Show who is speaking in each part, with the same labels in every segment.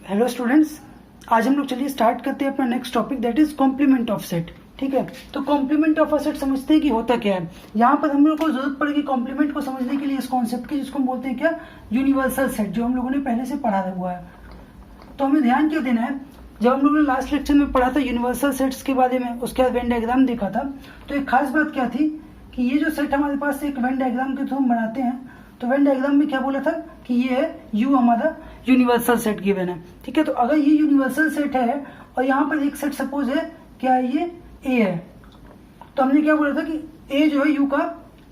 Speaker 1: Hello students, आज हम लोग चलिए स्टार्ट करते हैं अपना next topic that is complement of set. ठीक है, तो कॉम्प्लीमेंट ऑफ अ सेट समझते हैं कि होता क्या है। यहाँ पर हम लोग को जरूरत पड़ेगी कॉम्प्लीमेंट को समझने के लिए इस कॉन्सेप्ट की, जिसको हम बोलते हैं क्या, यूनिवर्सल सेट, जो हम लोगों ने पहले से पढ़ा हुआ है। तो हमें ध्यान क्या देना है, जब हम लोगों ने लास्ट लेक्चर में पढ़ा था यूनिवर्सल सेट्स के बारे में, उसके बाद वेन डायग्राम देखा था, तो एक खास बात क्या थी कि ये जो सेट हमारे पास एक वेन डायग्राम के थ्रू हम बनाते हैं, तो वेन डायग्राम में क्या बोला था कि ये है यू हमारा यूनिवर्सल सेट गिवन है। ठीक है, तो अगर ये यूनिवर्सल सेट है और यहाँ पर एक सेट सपोज है, क्या है ये, ए है, तो हमने क्या बोला था कि ए जो है यू का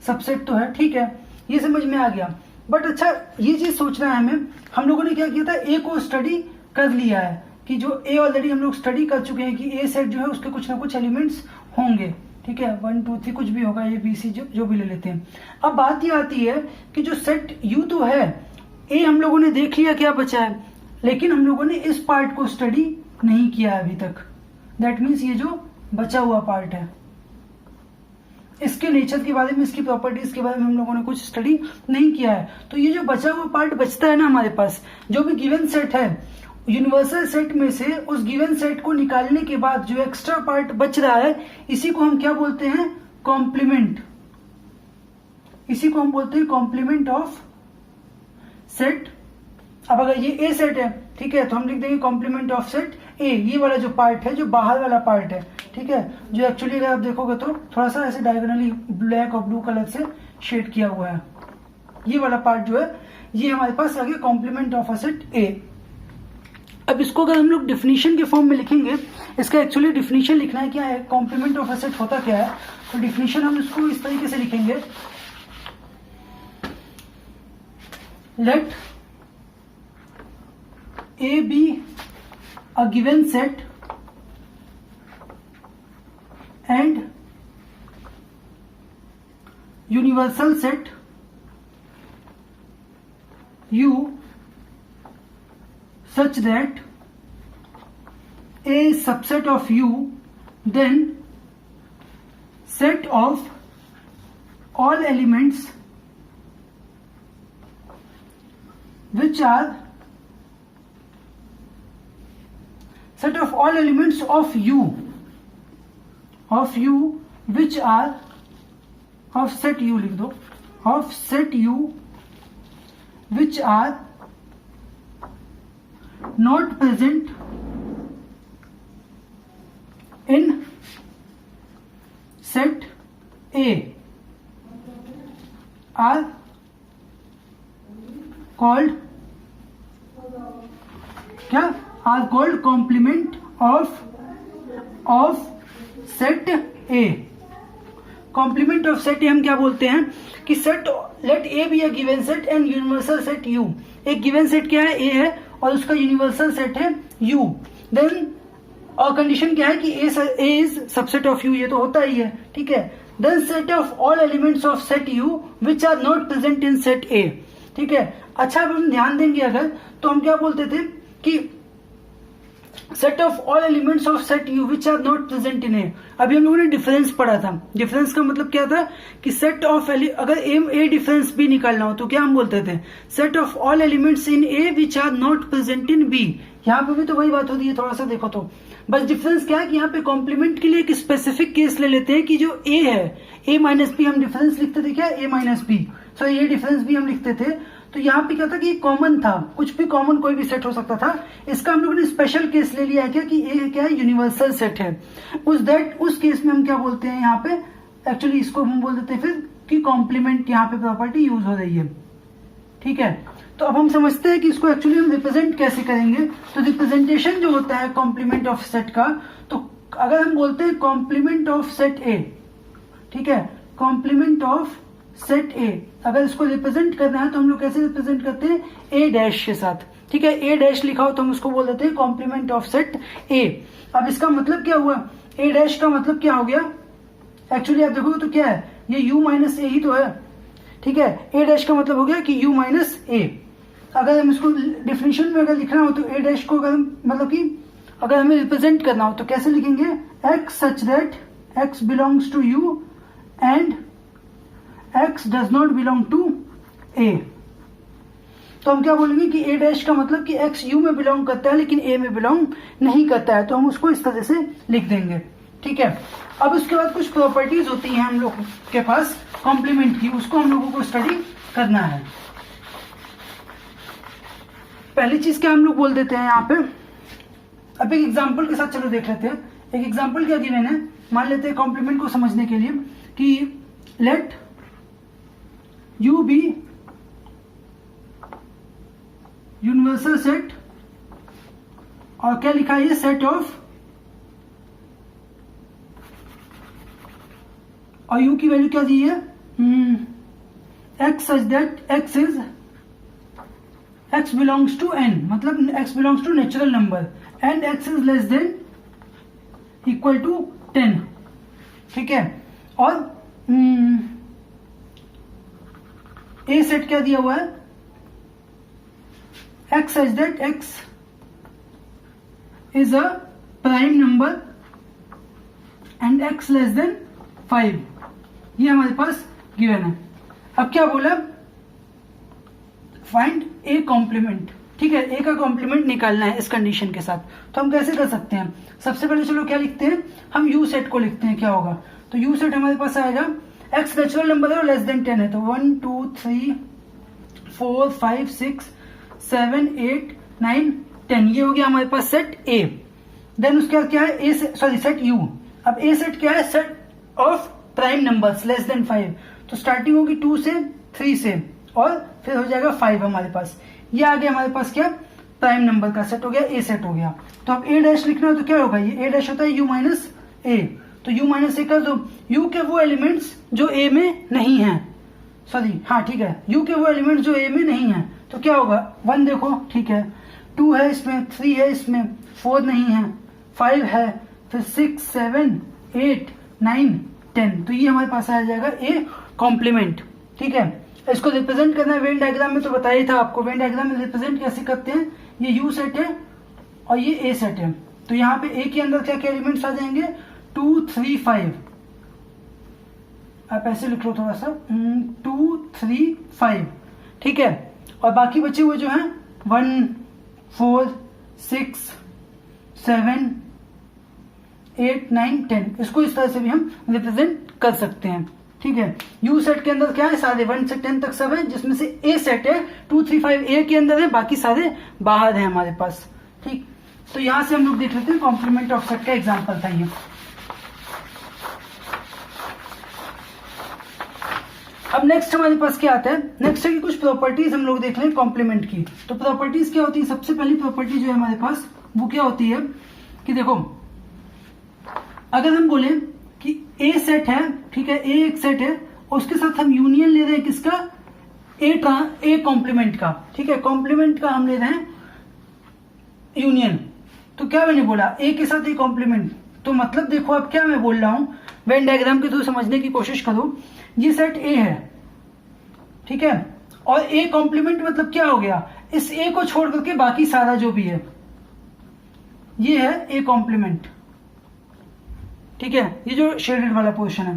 Speaker 1: सबसेट तो है। ठीक है, ये समझ में आ गया। बट अच्छा, ये चीज सोचना है हमें, हम लोगों ने क्या किया था, ए को स्टडी कर लिया है कि जो ए ऑलरेडी हम लोग स्टडी कर चुके हैं कि ए सेट जो है उसके कुछ ना कुछ एलिमेंट्स होंगे। ठीक है, 1 2 3 कुछ भी होगा, ए बी सी जो भी ले लेते हैं। अब बात ये आती है कि जो सेट यू तो है, ए हम लोगों ने देख लिया क्या बचा है, लेकिन हम लोगों ने इस पार्ट को स्टडी नहीं किया अभी तक। दैट मीन्स ये जो बचा हुआ पार्ट है, इसके नेचर के बारे में, इसकी प्रॉपर्टीज के बारे में हम लोगों ने कुछ स्टडी नहीं किया है। तो ये जो बचा हुआ पार्ट बचता है ना हमारे पास, जो भी गिवन सेट है यूनिवर्सल सेट में से, उस गिवन सेट को निकालने के बाद जो एक्स्ट्रा पार्ट बच रहा है, इसी को हम क्या बोलते हैं, कॉम्प्लीमेंट। इसी को हम बोलते हैं कॉम्प्लीमेंट ऑफ सेट। अब अगर ये ए सेट है, ठीक है, तो हम लिख देंगे कॉम्प्लीमेंट ऑफ सेट ए। ये वाला जो पार्ट है, जो बाहर वाला पार्ट है, ठीक है, जो एक्चुअली अगर आप देखोगे तो थोड़ा सा ऐसे डायगोनली ब्लैक और ब्लू कलर से शेड किया हुआ है, ये वाला पार्ट जो है, ये हमारे पास आ गया complement of a set A. अब इसको अगर हम लोग डिफिनीशन के फॉर्म में लिखेंगे, इसका एक्चुअली डिफिनीशन लिखना है क्या है, कॉम्प्लीमेंट ऑफ अ सेट होता क्या है, तो डिफिनीशन हम इसको इस तरीके से लिखेंगे, let A be a given set and universal set U such that A is subset of U, then set of all elements which are set of all elements of U which are of set U, लिख दो, of set U which are not present in set A are called क्या, are called complement of set A। Complement of set हम क्या बोलते हैं कि set let A be a given set and universal set U. एक given set क्या है, A है, और उसका यूनिवर्सल सेट है यू। देन और कंडीशन क्या है कि A is subset of U, ये तो होता ही है। ठीक है, then set of all elements of set U which are not present in set A. ठीक है, अच्छा अब हम ध्यान देंगे अगर, तो हम क्या बोलते थे कि set of all elements of set U which are not present in A. अभी हम लोगों ने डिफरेंस पढ़ा था, डिफरेंस का मतलब क्या था कि सेट ऑफ अगर ए डिफरेंस बी निकालना हो तो क्या हम बोलते थे, set of all elements in A which are not present in B. यहाँ पे भी तो वही बात होती है, थोड़ा सा देखो तो बस डिफरेंस क्या है कि यहाँ पे कॉम्प्लीमेंट के लिए एक स्पेसिफिक केस ले लेते हैं कि जो ए है, ए माइनस बी हम डिफरेंस लिखते थे क्या, ए माइनस बी, सो ये डिफरेंस भी हम लिखते थे। तो यहाँ पे क्या था कि कॉमन था, कुछ भी कॉमन कोई भी सेट हो सकता था। इसका हम लोगों ने स्पेशल केस ले लिया है क्या कि ए क्या है, यूनिवर्सल सेट है। उस केस में हम क्या बोलते हैं यहाँ पे, एक्चुअली इसको हम बोल देते हैं फिर कि कॉम्प्लीमेंट यहाँ पे प्रॉपर्टी यूज हो रही है। ठीक है, तो अब हम समझते हैं कि इसको एक्चुअली हम रिप्रेजेंट कैसे करेंगे। तो रिप्रेजेंटेशन जो होता है कॉम्प्लीमेंट ऑफ सेट का, तो अगर हम बोलते हैं कॉम्प्लीमेंट ऑफ सेट ए, ठीक है, कॉम्प्लीमेंट ऑफ सेट ए, अगर इसको रिप्रेजेंट करना है तो हम लोग कैसे रिप्रेजेंट करते हैं, ए डैश के साथ। ठीक है, ए डैश लिखा हो तो हम उसको बोल देते हैं कॉम्प्लीमेंट ऑफ सेट ए। अब इसका मतलब क्या हुआ, ए डैश का मतलब क्या हो गया, एक्चुअली आप देखोगे तो क्या है, ये यू माइनस ए ही तो है। ठीक है, ए डैश का मतलब हो गया कि यू माइनस ए। अगर हम इसको डिफिनेशन में अगर लिखना हो तो ए डैश को अगर मतलब कि अगर हमें रिप्रेजेंट करना हो तो कैसे लिखेंगे, X such that x belongs to U and x does not belong to A। तो हम क्या बोलेंगे कि ए डैश का मतलब कि एक्स यू में बिलोंग करता है लेकिन ए में बिलोंग नहीं करता है, तो हम उसको इस तरह से लिख देंगे। ठीक है, अब उसके बाद कुछ प्रॉपर्टीज होती हैं हम लोग के पास कॉम्प्लीमेंट की, उसको हम लोगों को स्टडी करना है। पहली चीज क्या हम लोग बोल देते हैं यहाँ पे, अब एक एग्जांपल के साथ चलो देख लेते हैं। एक एग्जांपल क्या गिवन है, मान लेते हैं कॉम्प्लीमेंट को समझने के लिए कि let U be universal set, और क्या लिखा है, सेट ऑफ, और यू की वैल्यू क्या दी है, x such that x is, x belongs to N, मतलब x belongs to natural number, and x is less than equal to 10। ठीक है, और ए सेट क्या दिया हुआ है, x such that x is a prime number and x less than 5, ये हमारे पास गिवन है। अब क्या बोला, फाइंड ए कॉम्प्लीमेंट। ठीक है, ए का कॉम्प्लीमेंट निकालना है इस कंडीशन के साथ, तो हम कैसे कर सकते हैं, सबसे पहले चलो क्या लिखते हैं, हम यू सेट को लिखते हैं, क्या होगा, तो यू सेट हमारे पास आएगा, एक्स नेचुरल नंबर है और लेस देन 10 है, तो 1 2 3 4 5 6 7 8 9 10, ये हो गया हमारे पास सेट ए। देन उसके बाद क्या है, ए सॉरी सेट यू। अब ए सेट क्या है, set of prime numbers less than 5, तो स्टार्टिंग होगी 2 से 3 से और फिर हो जाएगा 5 हमारे पास, ये आ गया हमारे पास क्या, प्राइम नंबर का सेट हो गया, ए सेट हो गया। तो अब ए डैश लिखना है तो क्या होगा, ये ए डैश होता है यू माइनस ए, तो यू माइनस ए कर दो, यू के वो एलिमेंट्स जो ए में नहीं है, सॉरी हाँ ठीक है, यू के वो एलिमेंट्स जो ए में नहीं है, तो क्या होगा, 1 देखो, ठीक है, 2 है इसमें, 3 है इसमें, 4 नहीं है, 5 है, फिर 6 7 8 9 10, तो ये हमारे पास आ जाएगा ए कॉम्प्लीमेंट। ठीक है, इसको रिप्रेजेंट करना है वेन डायग्राम में, तो बताया ही था आपको, वेन डायग्राम में रिप्रेजेंट कैसे करते हैं, ये यू सेट है और ये ए सेट है, तो यहाँ पे ए के अंदर क्या क्या एलिमेंट्स आ जाएंगे, 2 3 5, आप ऐसे लिख लो थोड़ा सा, 2 3 5, ठीक है, और बाकी बचे हुए जो हैं 1 4 6 7 8 9 10, इसको इस तरह से भी हम रिप्रेजेंट कर सकते हैं। ठीक है, यू सेट के अंदर क्या है, सारे 1 से 10 तक सब है, जिसमें से ए सेट है 2 3 5 ए के अंदर है, बाकी सारे बाहर हैं हमारे पास। ठीक, तो यहां से हम लोग देख लेते हैं कॉम्प्लीमेंट ऑफ सेट का एग्जांपल था ये। अब नेक्स्ट हमारे पास क्या आता है, नेक्स्ट है कि कुछ प्रॉपर्टीज हम लोग देख लें कॉम्प्लीमेंट की। तो प्रॉपर्टीज क्या होती है, सबसे पहली प्रॉपर्टी जो है हमारे पास वो क्या होती है कि देखो, अगर हम बोले कि ए सेट है, ठीक है, ए एक सेट है और उसके साथ हम यूनियन ले रहे हैं किसका, ए कॉम्प्लीमेंट का। ठीक है, कॉम्प्लीमेंट का हम ले रहे हैं यूनियन, तो क्या मैंने बोला, ए के साथ ए कॉम्प्लीमेंट, तो मतलब देखो अब क्या मैं बोल रहा हूं, वेन डायग्राम के थ्रू समझने की कोशिश करो, ये सेट ए है, ठीक है, और ए कॉम्प्लीमेंट मतलब क्या हो गया, इस ए को छोड़ करके बाकी सारा जो भी है ये है ए कॉम्प्लीमेंट। ठीक है, ये जो शेडेड वाला पोर्शन है।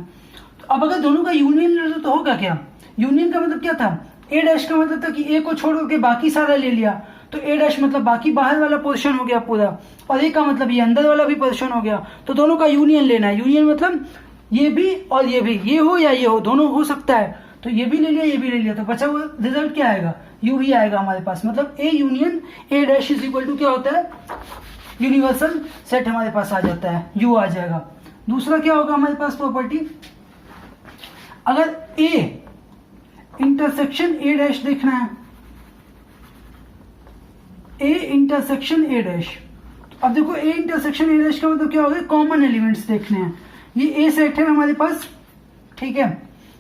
Speaker 1: तो अब अगर दोनों का यूनियन ले लो तो होगा क्या, यूनियन का मतलब क्या था, ए डैश का मतलब था कि ए को छोड़ करके बाकी सारा ले लिया, तो ए डैश मतलब बाकी बाहर वाला पोर्शन हो गया पूरा, और ए का मतलब ये अंदर वाला भी पोर्शन हो गया, तो दोनों का यूनियन लेना है। यूनियन मतलब ये भी और ये भी, ये हो या ये हो, दोनों हो सकता है, तो ये भी ले लिया ये भी ले लिया, तो बचा हुआ रिजल्ट क्या आएगा, यू ही आएगा हमारे पास। मतलब A union A dash is equal to क्या होता है, यूनिवर्सल सेट हमारे पास आ जाता है, यू आ जाएगा। दूसरा क्या होगा हमारे पास प्रॉपर्टी, अगर ए इंटरसेक्शन ए डैश देखना है, ए इंटरसेक्शन ए डैश, अब देखो ए इंटरसेक्शन ए डैश का मतलब क्या होगा, कॉमन एलिमेंट्स देखने हैं। ये ए सेट है हमारे पास, ठीक है,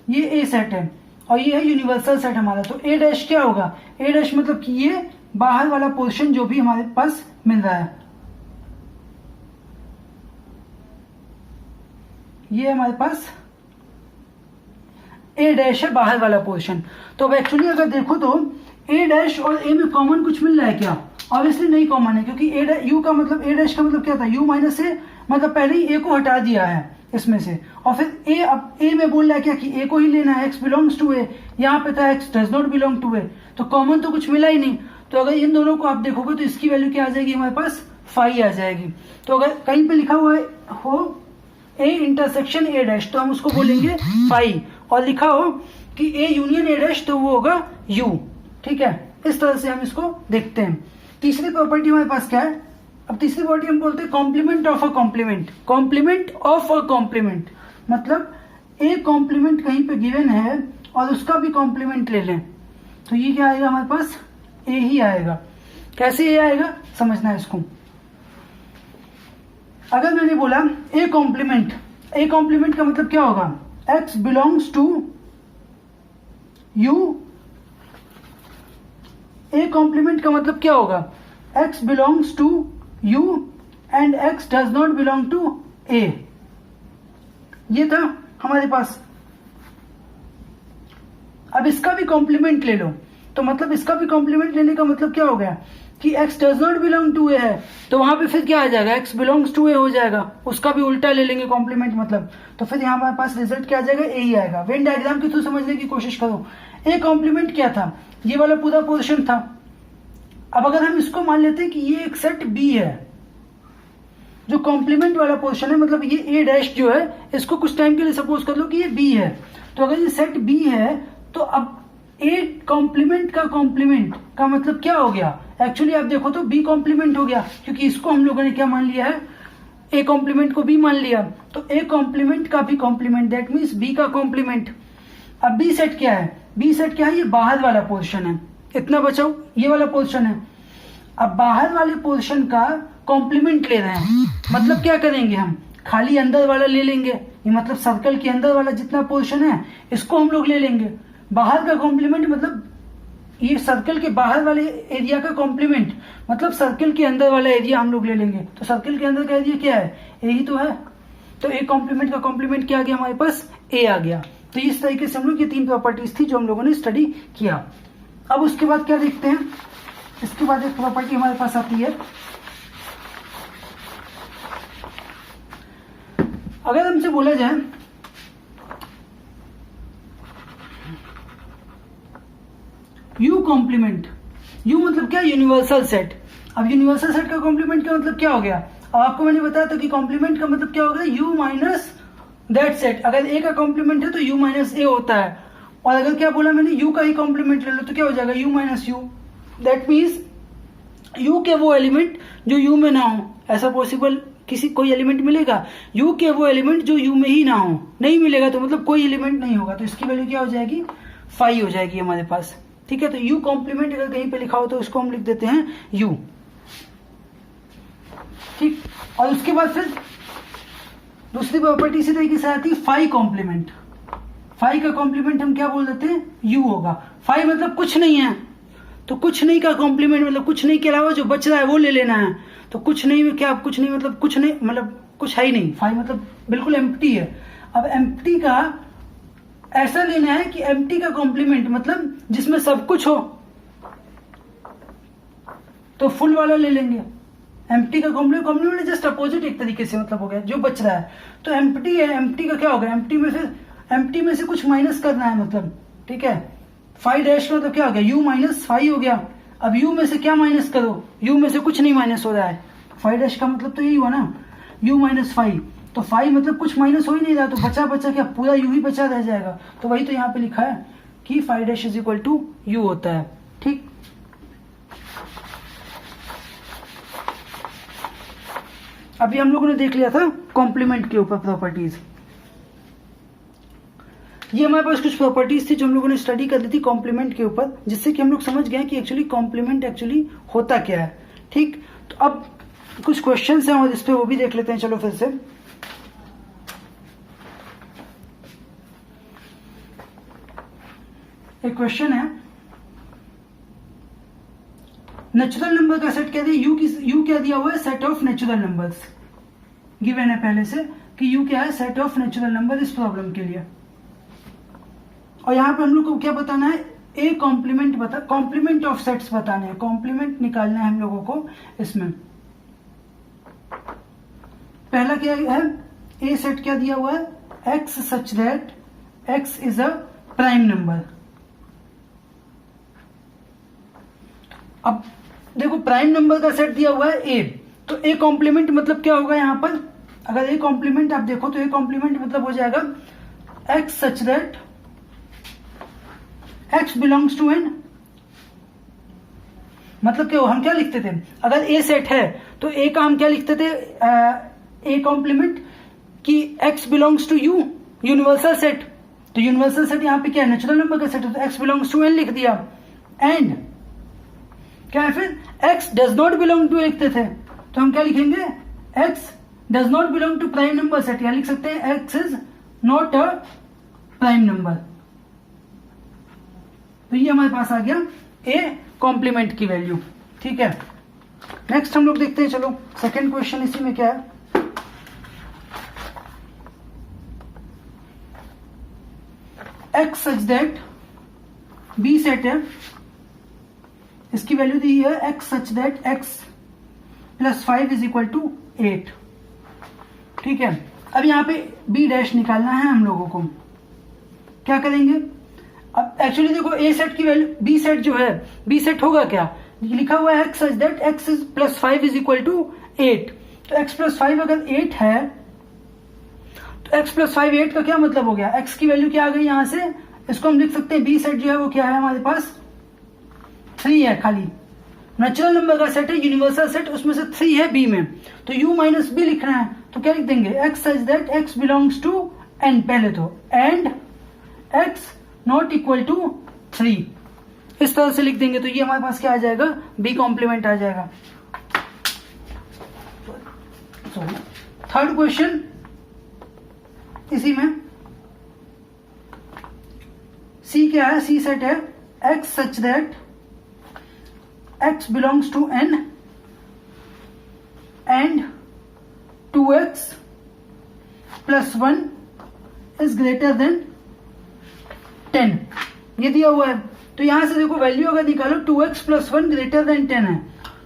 Speaker 1: ये ए सेट है और ये है यूनिवर्सल सेट हमारा, तो ए डैश क्या होगा, ए डैश मतलब कि ये बाहर वाला पोर्शन जो भी हमारे पास मिल रहा है, ये हमारे पास ए डैश है बाहर वाला पोर्शन। तो अब एक्चुअली अगर देखो तो ए डैश और ए में कॉमन कुछ मिल रहा है क्या, ऑब्वियसली नहीं कॉमन है, क्योंकि यू का मतलब ए डैश का मतलब क्या था, यू माइनस ए, मतलब पहले ही ए को हटा दिया है, इसमें से, और फिर ए, अब ए में बोल रहा है क्या कि ए को ही लेना है, एक्स बिलोंग्स टू ए, यहाँ पे था x does not belong to A, तो कॉमन तो कुछ मिला ही नहीं। तो अगर इन दोनों को आप देखोगे तो इसकी वैल्यू क्या आ जाएगी हमारे पास, फाई आ जाएगी। तो अगर कहीं पे लिखा हुआ है हो ए इंटरसेक्शन ए डैश तो हम उसको बोलेंगे फाई, और लिखा हो कि ए यूनियन ए डैश तो वो होगा यू। ठीक है, इस तरह से हम इसको देखते हैं। तीसरी प्रॉपर्टी हमारे पास क्या है, अब तीसरी प्रॉपर्टी हम बोलते हैं complement of a complement. Complement of a complement मतलब ए कॉम्प्लीमेंट कहीं पे गिवन है और उसका भी कॉम्प्लीमेंट ले लें, तो ये क्या आएगा हमारे पास, ए ही आएगा। कैसे ए आएगा समझना है इसको। अगर मैंने बोला ए कॉम्प्लीमेंट, ए कॉम्प्लीमेंट का मतलब क्या होगा, x belongs to U. A complement का मतलब क्या होगा, x belongs to U and x does not belong to A. ये था हमारे पास। अब इसका भी कॉम्प्लीमेंट ले लो, तो मतलब इसका भी कॉम्प्लीमेंट लेने का मतलब क्या हो गया कि x does not belong to A है, तो वहां पे फिर क्या आ जाएगा, x बिलोंग्स टू ए हो जाएगा, उसका भी उल्टा ले लेंगे कॉम्प्लीमेंट मतलब, तो फिर यहाँ हमारे पास रिजल्ट क्या आ जाएगा, ए ही आएगा। वेन डायग्राम के थ्रू समझने की कोशिश करो। ए कॉम्प्लीमेंट क्या था, ये वाला पूरा पोर्शन था। अब अगर हम इसको मान लेते हैं कि ये एक सेट बी है, जो कॉम्प्लीमेंट वाला पोर्शन है, मतलब ये ए डैश जो है, इसको कुछ टाइम के लिए सपोज कर लो कि ये बी है, तो अगर ये सेट बी है तो अब ए कॉम्प्लीमेंट का मतलब क्या हो गया, एक्चुअली आप देखो तो बी कॉम्प्लीमेंट हो गया, क्योंकि इसको हम लोगों ने क्या मान लिया है, ए कॉम्प्लीमेंट को बी मान लिया, तो ए कॉम्प्लीमेंट का भी कॉम्प्लीमेंट, दैट मीन्स बी का कॉम्प्लीमेंट। अब बी सेट क्या है, बी सेट क्या है, ये बाहर वाला पोर्शन है, इतना बचाओ ये वाला पोर्शन है। अब बाहर वाले पोर्शन का कॉम्प्लीमेंट ले रहे हैं, मतलब क्या करेंगे, हम खाली अंदर वाला ले लेंगे, ये मतलब सर्कल के अंदर वाला जितना पोर्शन है इसको हम लोग ले लेंगे। बाहर का कॉम्प्लीमेंट मतलब ये सर्कल के बाहर वाले एरिया का कॉम्प्लीमेंट, मतलब सर्कल के अंदर वाला एरिया हम लोग ले लेंगे। तो सर्कल के अंदर का एरिया क्या है, ए ही तो है, तो ए कॉम्प्लीमेंट का कॉम्प्लीमेंट क्या आ गया हमारे पास, ए आ गया। तो इस तरीके से हम लोग ये तीन प्रॉपर्टीज थी जो हम लोगों ने स्टडी किया। अब उसके बाद क्या देखते हैं, इसके बाद एक प्रॉपर्टी हमारे पास आती है, अगर हमसे बोला जाए यू कॉम्प्लीमेंट, यू मतलब क्या, यूनिवर्सल सेट। अब यूनिवर्सल सेट का कॉम्प्लीमेंट का मतलब क्या हो गया, अब आपको मैंने बताया था कि कॉम्प्लीमेंट का मतलब क्या होगा, यू माइनस दैट सेट। अगर ए का कॉम्प्लीमेंट है तो यू माइनस ए होता है, और अगर क्या बोला मैंने यू का ही कॉम्प्लीमेंट ले लो तो क्या हो जाएगा, you minus you. That means you के वो एलिमेंट जो यू में ना हो, ऐसा पॉसिबल किसी कोई एलिमेंट मिलेगा, यू के वो एलिमेंट जो यू में ही ना हो, नहीं मिलेगा तो मतलब कोई एलिमेंट नहीं होगा, तो इसकी वैल्यू क्या हो जाएगी, फाई हो जाएगी हमारे पास। ठीक है, तो यू कॉम्प्लीमेंट अगर कहीं पे लिखा हो तो उसको हम लिख देते हैं यू। ठीक, और उसके बाद फिर दूसरी प्रॉपर्टी इसी तरीके से आती है फाई कॉम्प्लीमेंट। फाई का कॉम्प्लीमेंट हम क्या बोल देते हैं, यू होगा। फाई मतलब कुछ नहीं है, तो कुछ नहीं का कॉम्प्लीमेंट मतलब कुछ नहीं के अलावा जो बच रहा है वो ले लेना है। तो कुछ नहीं में क्या, कुछ नहीं मतलब कुछ नहीं, मतलब कुछ है ही नहीं, फाई मतलब बिल्कुल एम्प्टी है। अब एम्प्टी का ऐसा लेना है कि एम्प्टी का कॉम्प्लीमेंट मतलब जिसमें सब कुछ हो, तो फुल वाला ले लेंगे। एम्प्टी का कॉम्प्लीमेंट जस्ट अपोजिट एक तरीके से मतलब हो गया, जो बच रहा है तो एम्प्टी है, एम्प्टी का क्या होगा, एम्प्टी में से कुछ माइनस करना है मतलब। ठीक है, फाई डैश मतलब क्या हो गया, यू माइनस फाई हो गया। अब यू में से क्या माइनस करो, यू में से कुछ नहीं माइनस हो रहा है, फाई डैश का मतलब तो यही हुआ ना, यू माइनस फाई, तो फाई मतलब कुछ माइनस हो ही नहीं रहा, तो बचा बचा क्या, पूरा यू ही बचा रह जाएगा। तो वही तो यहाँ पे लिखा है कि phi dash is equal to U होता है। ठीक, अभी हम लोगों ने देख लिया था कॉम्प्लीमेंट के ऊपर प्रॉपर्टीज। ये हमारे पास कुछ प्रॉपर्टीज थी जो हम लोगों ने स्टडी कर ली थी कॉम्प्लीमेंट के ऊपर, जिससे कि हम लोग समझ गए कि एक्चुअली कॉम्प्लीमेंट एक्चुअली होता क्या है। ठीक, तो अब कुछ क्वेश्चंस हैं और इस पे वो भी देख लेते हैं। चलो फिर से एक क्वेश्चन है, नेचुरल नंबर का सेट क्या दिया, यू क्या दिया हुआ है, set of natural numbers given है पहले से कि यू क्या है, सेट ऑफ नेचुरल नंबर इस प्रॉब्लम के लिए। और यहां पे हम लोग को क्या बताना है, ए कॉम्प्लीमेंट ऑफ सेट्स बताने हैं, कॉम्प्लीमेंट निकालना है हम लोगों को। इसमें पहला क्या है, ए सेट क्या दिया हुआ है, x such that x is a prime number. अब देखो प्राइम नंबर का सेट दिया हुआ है ए, तो ए कॉम्प्लीमेंट मतलब क्या होगा यहां पर, अगर ए कॉम्प्लीमेंट आप देखो तो ए कॉम्प्लीमेंट मतलब हो जाएगा X such that x belongs to N. मतलब क्या हम क्या लिखते थे, अगर ए सेट है तो ए का हम क्या लिखते थे, ए कॉम्प्लीमेंट कि X belongs to U, universal set. तो यूनिवर्सल सेट यहां पे क्या है, नेचुरल नंबर का सेट है, तो एक्स बिलोंग्स टू एन लिख दिया। एंड क्या है फिर, X does not belong to लिखते थे, तो हम क्या लिखेंगे, X does not belong to prime number set, या लिख सकते हैं X is not a prime number. तो ये हमारे पास आ गया ए कॉम्प्लीमेंट की वैल्यू। ठीक है, नेक्स्ट हम लोग देखते हैं, चलो सेकेंड क्वेश्चन इसी में क्या है, x such that B set है, इसकी वैल्यू दी है x such that X plus 5 is equal to 8। ठीक है, अब यहां पे बी डैश निकालना है हम लोगों को, क्या करेंगे, अब एक्चुअली देखो ए सेट की वैल्यू, बी सेट जो है, बी सेट होगा क्या, लिखा हुआ है x such that x is plus 5 is equal to 8। तो एक्स प्लस 5 अगर 8 है तो एक्स प्लस 5 8 का क्या मतलब हो गया, एक्स की वैल्यू क्या आ गई यहां से, इसको हम लिख सकते हैं बी सेट जो है वो क्या है हमारे पास 3 है, खाली नेचुरल नंबर का सेट है, यूनिवर्सल सेट, उसमें से 3 है बी में, तो u माइनस बी लिखना है, तो क्या लिख देंगे, X such that x belongs to N, पहले तो and X not equal to 3, इस तरह से लिख देंगे। तो ये हमारे पास क्या आ जाएगा, बी कॉम्प्लीमेंट आ जाएगा। थर्ड क्वेश्चन इसी में, सी क्या है, सी सेट है x such that x belongs to n and 2x plus 1 is greater than 10, ये दिया हुआ है। तो यहां से देखो वैल्यू अगर निकालो 2x plus 1 greater than 10 है,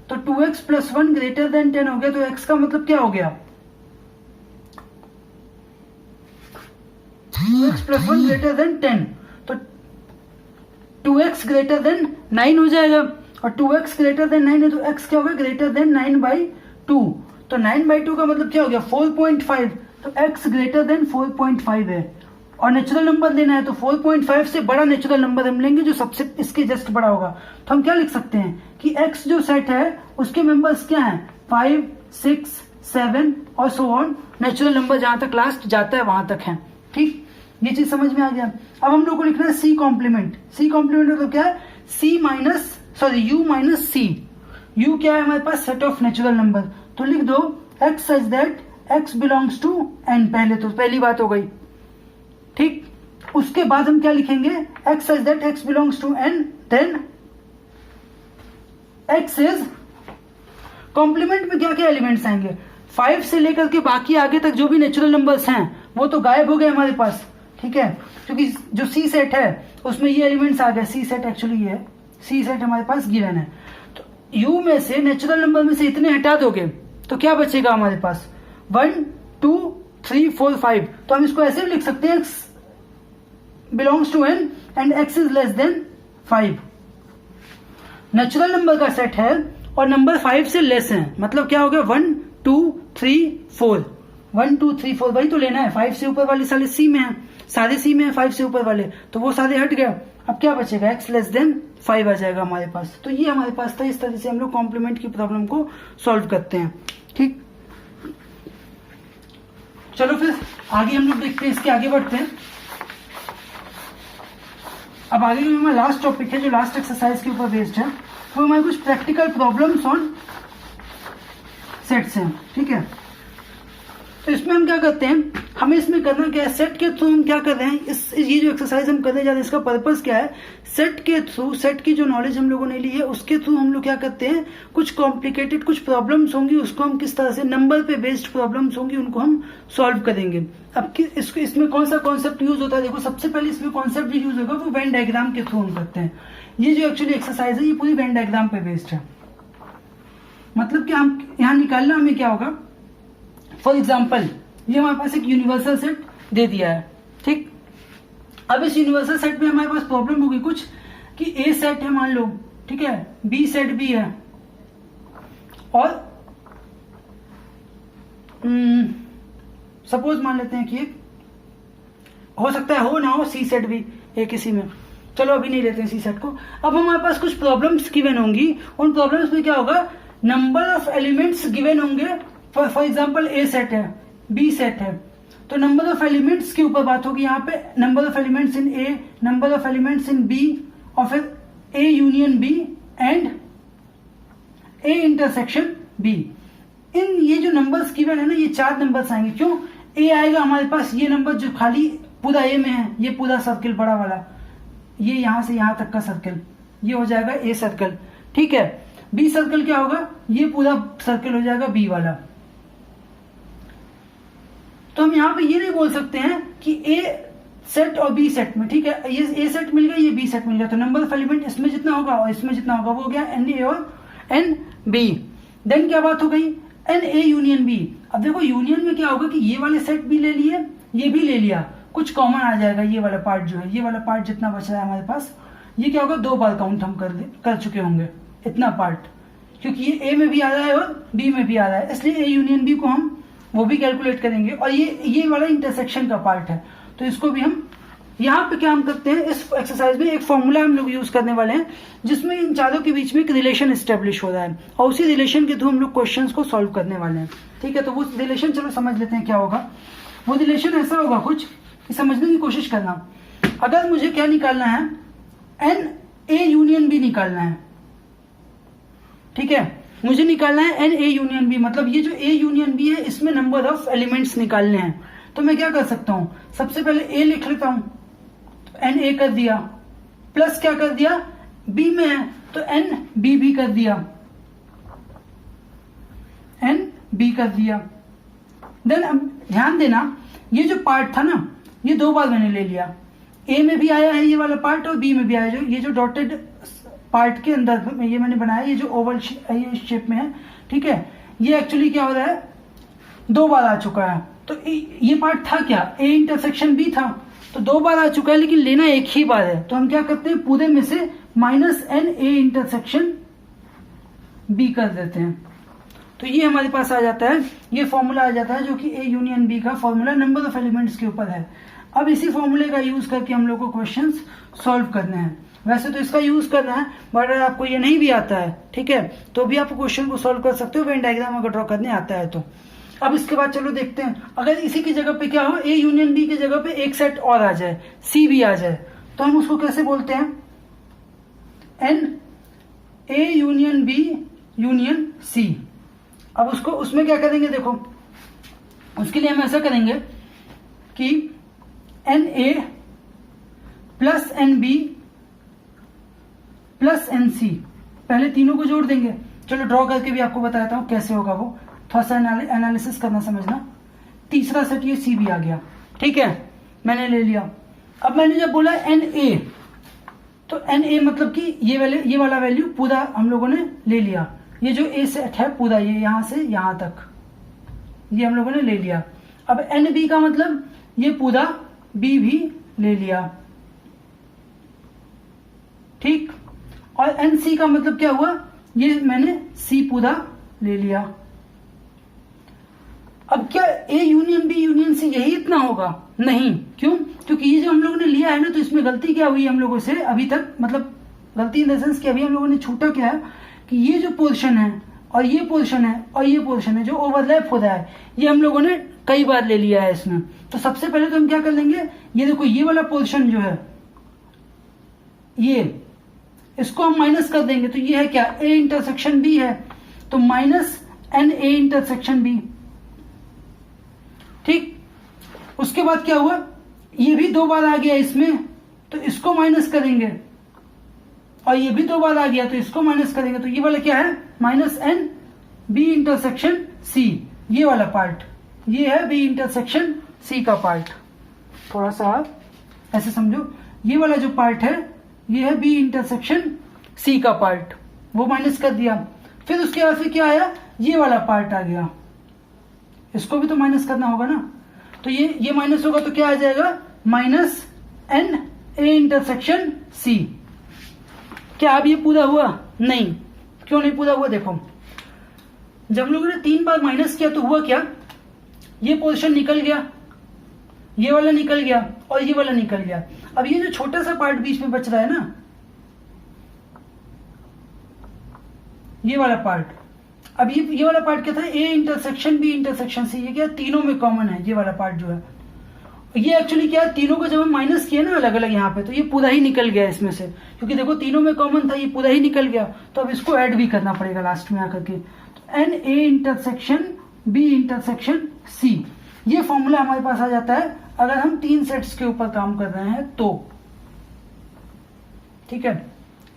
Speaker 1: तो 2x plus 1 greater than 10 हो गया, तो x का मतलब क्या हो गया, 2x plus 1 greater than 10, तो 2x greater than 9 हो जाएगा, और 2x ग्रेटर देन 9 है तो x क्या होगा, ग्रेटर देन 9/2, तो 9/2 का मतलब क्या हो गया 4.5, तो x ग्रेटर देन 4.5 है, और नेचुरल नंबर लेना है तो 4.5 से बड़ा नेचुरल नंबर हम लेंगे जो सबसे इसके जस्ट बड़ा होगा। तो हम क्या लिख सकते हैं कि x जो सेट है उसके मेंबर्स क्या हैं, 5, 6, 7 और सो ऑन, नेचुरल नंबर जहां तक लास्ट जाता है वहां तक है। ठीक, ये चीज समझ में आ गया। अब हम लोग को लिखना है सी कॉम्प्लीमेंट, सी कॉम्प्लीमेंट मतलब क्या है, C minus U minus C, U क्या है हमारे पास, सेट ऑफ नेचुरल नंबर, तो लिख दो x such that x belongs to N, पहले तो पहली बात हो गई। ठीक, उसके बाद हम क्या लिखेंगे, X such that x belongs to N, then X is complement में क्या क्या एलिमेंट्स आएंगे, 5 से लेकर के बाकी आगे तक जो भी नेचुरल नंबर्स हैं वो तो गायब हो गए हमारे पास। ठीक है, क्योंकि जो सी सेट है उसमें ये एलिमेंट्स आ गए, सी सेट एक्चुअली ये सी सेट हमारे पास गिवन है, तो u में से नेचुरल नंबर में से इतने हटा दोगे तो क्या बचेगा हमारे पास, 1, 2, 3, 4, 5, तो हम इसको ऐसे भी लिख सकते हैं x belongs to n and x is less than 5। Natural number का सेट है और नंबर 5 से लेस है, मतलब क्या हो गया 1, 2, 3, 4, 1, 2, 3, 4, वही तो लेना है, 5 से ऊपर वाले सारे सी में है, सारे सी में है 5 से ऊपर वाले, तो वो सारे हट गया, अब क्या बचेगा, x लेस देन 5 आ जाएगा हमारे पास। तो ये हमारे पास था, इस तरह से हम लोग कॉम्प्लीमेंट की प्रॉब्लम को सॉल्व करते हैं। ठीक, चलो फिर आगे हम लोग देखते हैं, इसके आगे बढ़ते हैं। अब आगे जो हमारा लास्ट टॉपिक है, जो लास्ट एक्सरसाइज के ऊपर बेस्ड है, वो हमारे कुछ प्रैक्टिकल प्रॉब्लम्स ऑन सेट्स हैं। ठीक है, तो इसमें हम क्या करते हैं, हमें इसमें करना क्या है, सेट के थ्रू हम क्या कर रहे हैं, ये जो एक्सरसाइज हम करने जा रहे हैं इसका पर्पस क्या है, सेट के थ्रू, सेट की जो नॉलेज हम लोगों ने ली है उसके थ्रू हम लोग क्या करते हैं, कुछ कॉम्प्लिकेटेड कुछ प्रॉब्लम्स होंगी, उसको हम किस तरह से, नंबर पे बेस्ड प्रॉब्लम्स होंगी, उनको हम सॉल्व करेंगे। अब इसमें कौन सा कॉन्सेप्ट यूज होता है, देखो सबसे पहले इसमें कॉन्सेप्ट जो यूज होगा वो वेन डायग्राम के थ्रू हम करते हैं। ये जो एक्चुअली एक्सरसाइज है ये पूरी वेन डायग्राम पे बेस्ड है, मतलब कि हम यहाँ निकालना हमें क्या होगा, फॉर एग्जाम्पल ये हमारे पास एक यूनिवर्सल सेट दे दिया है, ठीक। अब इस यूनिवर्सल सेट में हमारे पास प्रॉब्लम होगी कुछ कि ए सेट है मान लो, ठीक है, बी सेट भी है, और सपोज मान लेते हैं कि हो सकता है हो ना हो सी सेट भी एक किसी में, चलो अभी नहीं लेते हैं सी सेट को। अब हमारे पास कुछ प्रॉब्लम्स गिवन होंगी, उन प्रॉब्लम्स में क्या होगा, नंबर ऑफ एलिमेंट्स गिवन होंगे। फॉर एग्जांपल ए सेट है, बी सेट है, तो नंबर ऑफ एलिमेंट्स के ऊपर बात होगी यहाँ पे, number of elements in A, number of elements in B, और फिर A union B and A intersection B. इन ये जो नंबर्स गिवन है ना, ये 4 नंबर्स आएंगे। क्यों? ए आएगा हमारे पास, ये नंबर जो खाली पूरा ए में है, ये पूरा सर्किल बड़ा वाला, ये यहां से यहां तक का सर्किल, ये हो जाएगा ए सर्कल, ठीक है। बी सर्कल क्या होगा, ये पूरा सर्किल हो जाएगा बी वाला। तो हम यहां पे ये नहीं बोल सकते हैं कि ए सेट और बी सेट में, ठीक है, ये ए सेट मिल गया, ये बी सेट मिल गया, तो नंबर ऑफ एलिमेंट इसमें जितना होगा और इसमें जितना होगा वो हो गया एन ए और एन बी। देन क्या बात हो गई, एन ए यूनियन बी। अब देखो यूनियन में क्या होगा कि ये वाले सेट भी ले लिए, ये भी ले लिया, कुछ कॉमन आ जाएगा, ये वाला पार्ट जो है, ये वाला पार्ट जितना बच रहा है हमारे पास, ये क्या होगा 2 बार काउंट हम कर चुके होंगे इतना पार्ट, क्योंकि ये ए में भी आ रहा है और बी में भी आ रहा है, इसलिए ए यूनियन बी को हम वो भी कैलकुलेट करेंगे। और ये वाला इंटरसेक्शन का पार्ट है, तो इसको भी हम यहाँ पे क्या हम करते हैं, इस एक्सरसाइज में एक फॉर्मूला हम लोग यूज करने वाले हैं जिसमें इन चारों के बीच में एक रिलेशन एस्टेब्लिश हो रहा है, और उसी रिलेशन के थ्रू हम लोग क्वेश्चंस को सॉल्व करने वाले हैं, ठीक है। तो वो रिलेशन चलो समझ लेते हैं क्या होगा। वो रिलेशन ऐसा होगा कुछ कि समझने की कोशिश करना। अगर मुझे क्या निकालना है, एन ए यूनियन बी निकालना है, ठीक है, मुझे निकालना है एन ए यूनियन बी, मतलब ये जो ए यूनियन बी है इसमें नंबर ऑफ एलिमेंट्स निकालने हैं। तो मैं क्या कर सकता हूं, सबसे पहले ए लिख लेता हूं, तो एन ए कर दिया, प्लस क्या कर दिया, बी में है तो एन बी भी कर दिया, एन बी कर दिया। देन अब ध्यान देना, ये जो पार्ट था ना, ये 2 बार मैंने ले लिया, ए में भी आया है ये वाला पार्ट और बी में भी आया, जो ये जो डॉटेड पार्ट के अंदर ये मैंने बनाया, ये जो ओवल शेप में है, ठीक है, ये एक्चुअली क्या हो रहा है, 2 बार आ चुका है। तो ये पार्ट था क्या, ए इंटरसेक्शन बी था, तो 2 बार आ चुका है, लेकिन लेना एक ही बार है, तो हम क्या करते हैं, पूरे में से minus N A intersection B कर देते हैं। तो ये हमारे पास आ जाता है, ये फॉर्मूला आ जाता है जो कि ए यूनियन बी का फॉर्मूला नंबर ऑफ एलिमेंट्स के ऊपर है। अब इसी फॉर्मूले का यूज करके हम लोग को क्वेश्चंस सॉल्व करने हैं। वैसे तो इसका यूज करना है, बट अगर आपको ये नहीं भी आता है, ठीक है, तो भी आप क्वेश्चन को सॉल्व कर सकते हो, वेन डायग्राम अगर ड्रॉ करने आता है तो। अब इसके बाद चलो देखते हैं, अगर इसी की जगह पे क्या हो, ए यूनियन बी की जगह पे एक सेट और आ जाए, सी भी आ जाए, तो हम उसको कैसे बोलते हैं, N A union B union C. अब उसको उसमें क्या करेंगे, देखो उसके लिए हम ऐसा करेंगे कि N A plus N B plus N C, पहले तीनों को जोड़ देंगे। चलो ड्रॉ करके भी आपको बताता हूं कैसे होगा, वो थोड़ा सा एनालिसिस करना समझना। तीसरा सेट ये सी भी आ गया, ठीक है, मैंने ले लिया। अब मैंने जब बोला एन ए, तो एन ए मतलब कि ये वाला वैल्यू पूरा हम लोगों ने ले लिया, ये जो ए सेट है पूरा, ये यहां से यहां तक ये हम लोगों ने ले लिया। अब एन बी का मतलब ये पूरा बी भी ले लिया, ठीक, और एन सी का मतलब क्या हुआ, ये मैंने सी पूरा ले लिया। अब क्या A union B union C यही इतना होगा, नहीं, क्यों, क्योंकि ये जो हम लोगों ने लिया है ना, तो इसमें गलती क्या हुई हम लोगों से अभी तक, मतलब गलती इन द सेंस कि अभी हम लोगों ने छूटा क्या है कि ये जो पोर्शन है और ये पोर्शन है और ये पोर्शन है जो ओवरलैप हो रहा है, ये हम लोगों ने कई बार ले लिया है इसमें। तो सबसे पहले तो हम क्या कर लेंगे, ये देखो ये वाला पोर्शन जो है, ये इसको हम माइनस कर देंगे, तो ये है क्या, ए इंटरसेक्शन बी है, तो minus N A intersection B, ठीक। उसके बाद क्या हुआ, ये भी 2 बार आ गया इसमें, तो इसको माइनस करेंगे, और ये भी 2 बार आ गया तो इसको माइनस करेंगे, तो ये वाला क्या है, minus N B intersection C, ये वाला पार्ट, ये है बी इंटरसेक्शन सी का पार्ट। थोड़ा सा ऐसे समझो, ये वाला जो पार्ट है ये है बी इंटरसेक्शन सी का पार्ट, वो माइनस कर दिया। फिर उसके बाद फिर क्या आया, ये वाला पार्ट आ गया, इसको भी तो माइनस करना होगा ना, तो ये माइनस होगा तो क्या आ जाएगा, minus N A intersection C. क्या अब ये पूरा हुआ? नहीं। क्यों नहीं पूरा हुआ? देखो, जब हम लोगों ने 3 बार माइनस किया तो हुआ क्या, ये पोर्शन निकल गया, ये वाला निकल गया और ये वाला निकल गया। अब ये जो छोटा सा पार्ट बीच में बच रहा है ना, ये वाला पार्ट, अब ये वाला पार्ट क्या था, A intersection B intersection C, ये क्या तीनों में कॉमन है, ये वाला पार्ट जो है। ये एक्चुअली क्या है, तीनों को जब हम माइनस किए ना अलग अलग यहाँ पे, तो ये पूरा ही निकल गया इसमें से, क्योंकि देखो तीनों में कॉमन था, ये पूरा ही निकल गया। तो अब इसको ऐड भी करना पड़ेगा लास्ट में आकर के। तो N A intersection B intersection C, ये फॉर्मूला हमारे पास आ जाता है अगर हम 3 सेट्स के ऊपर काम कर रहे हैं तो। ठीक है,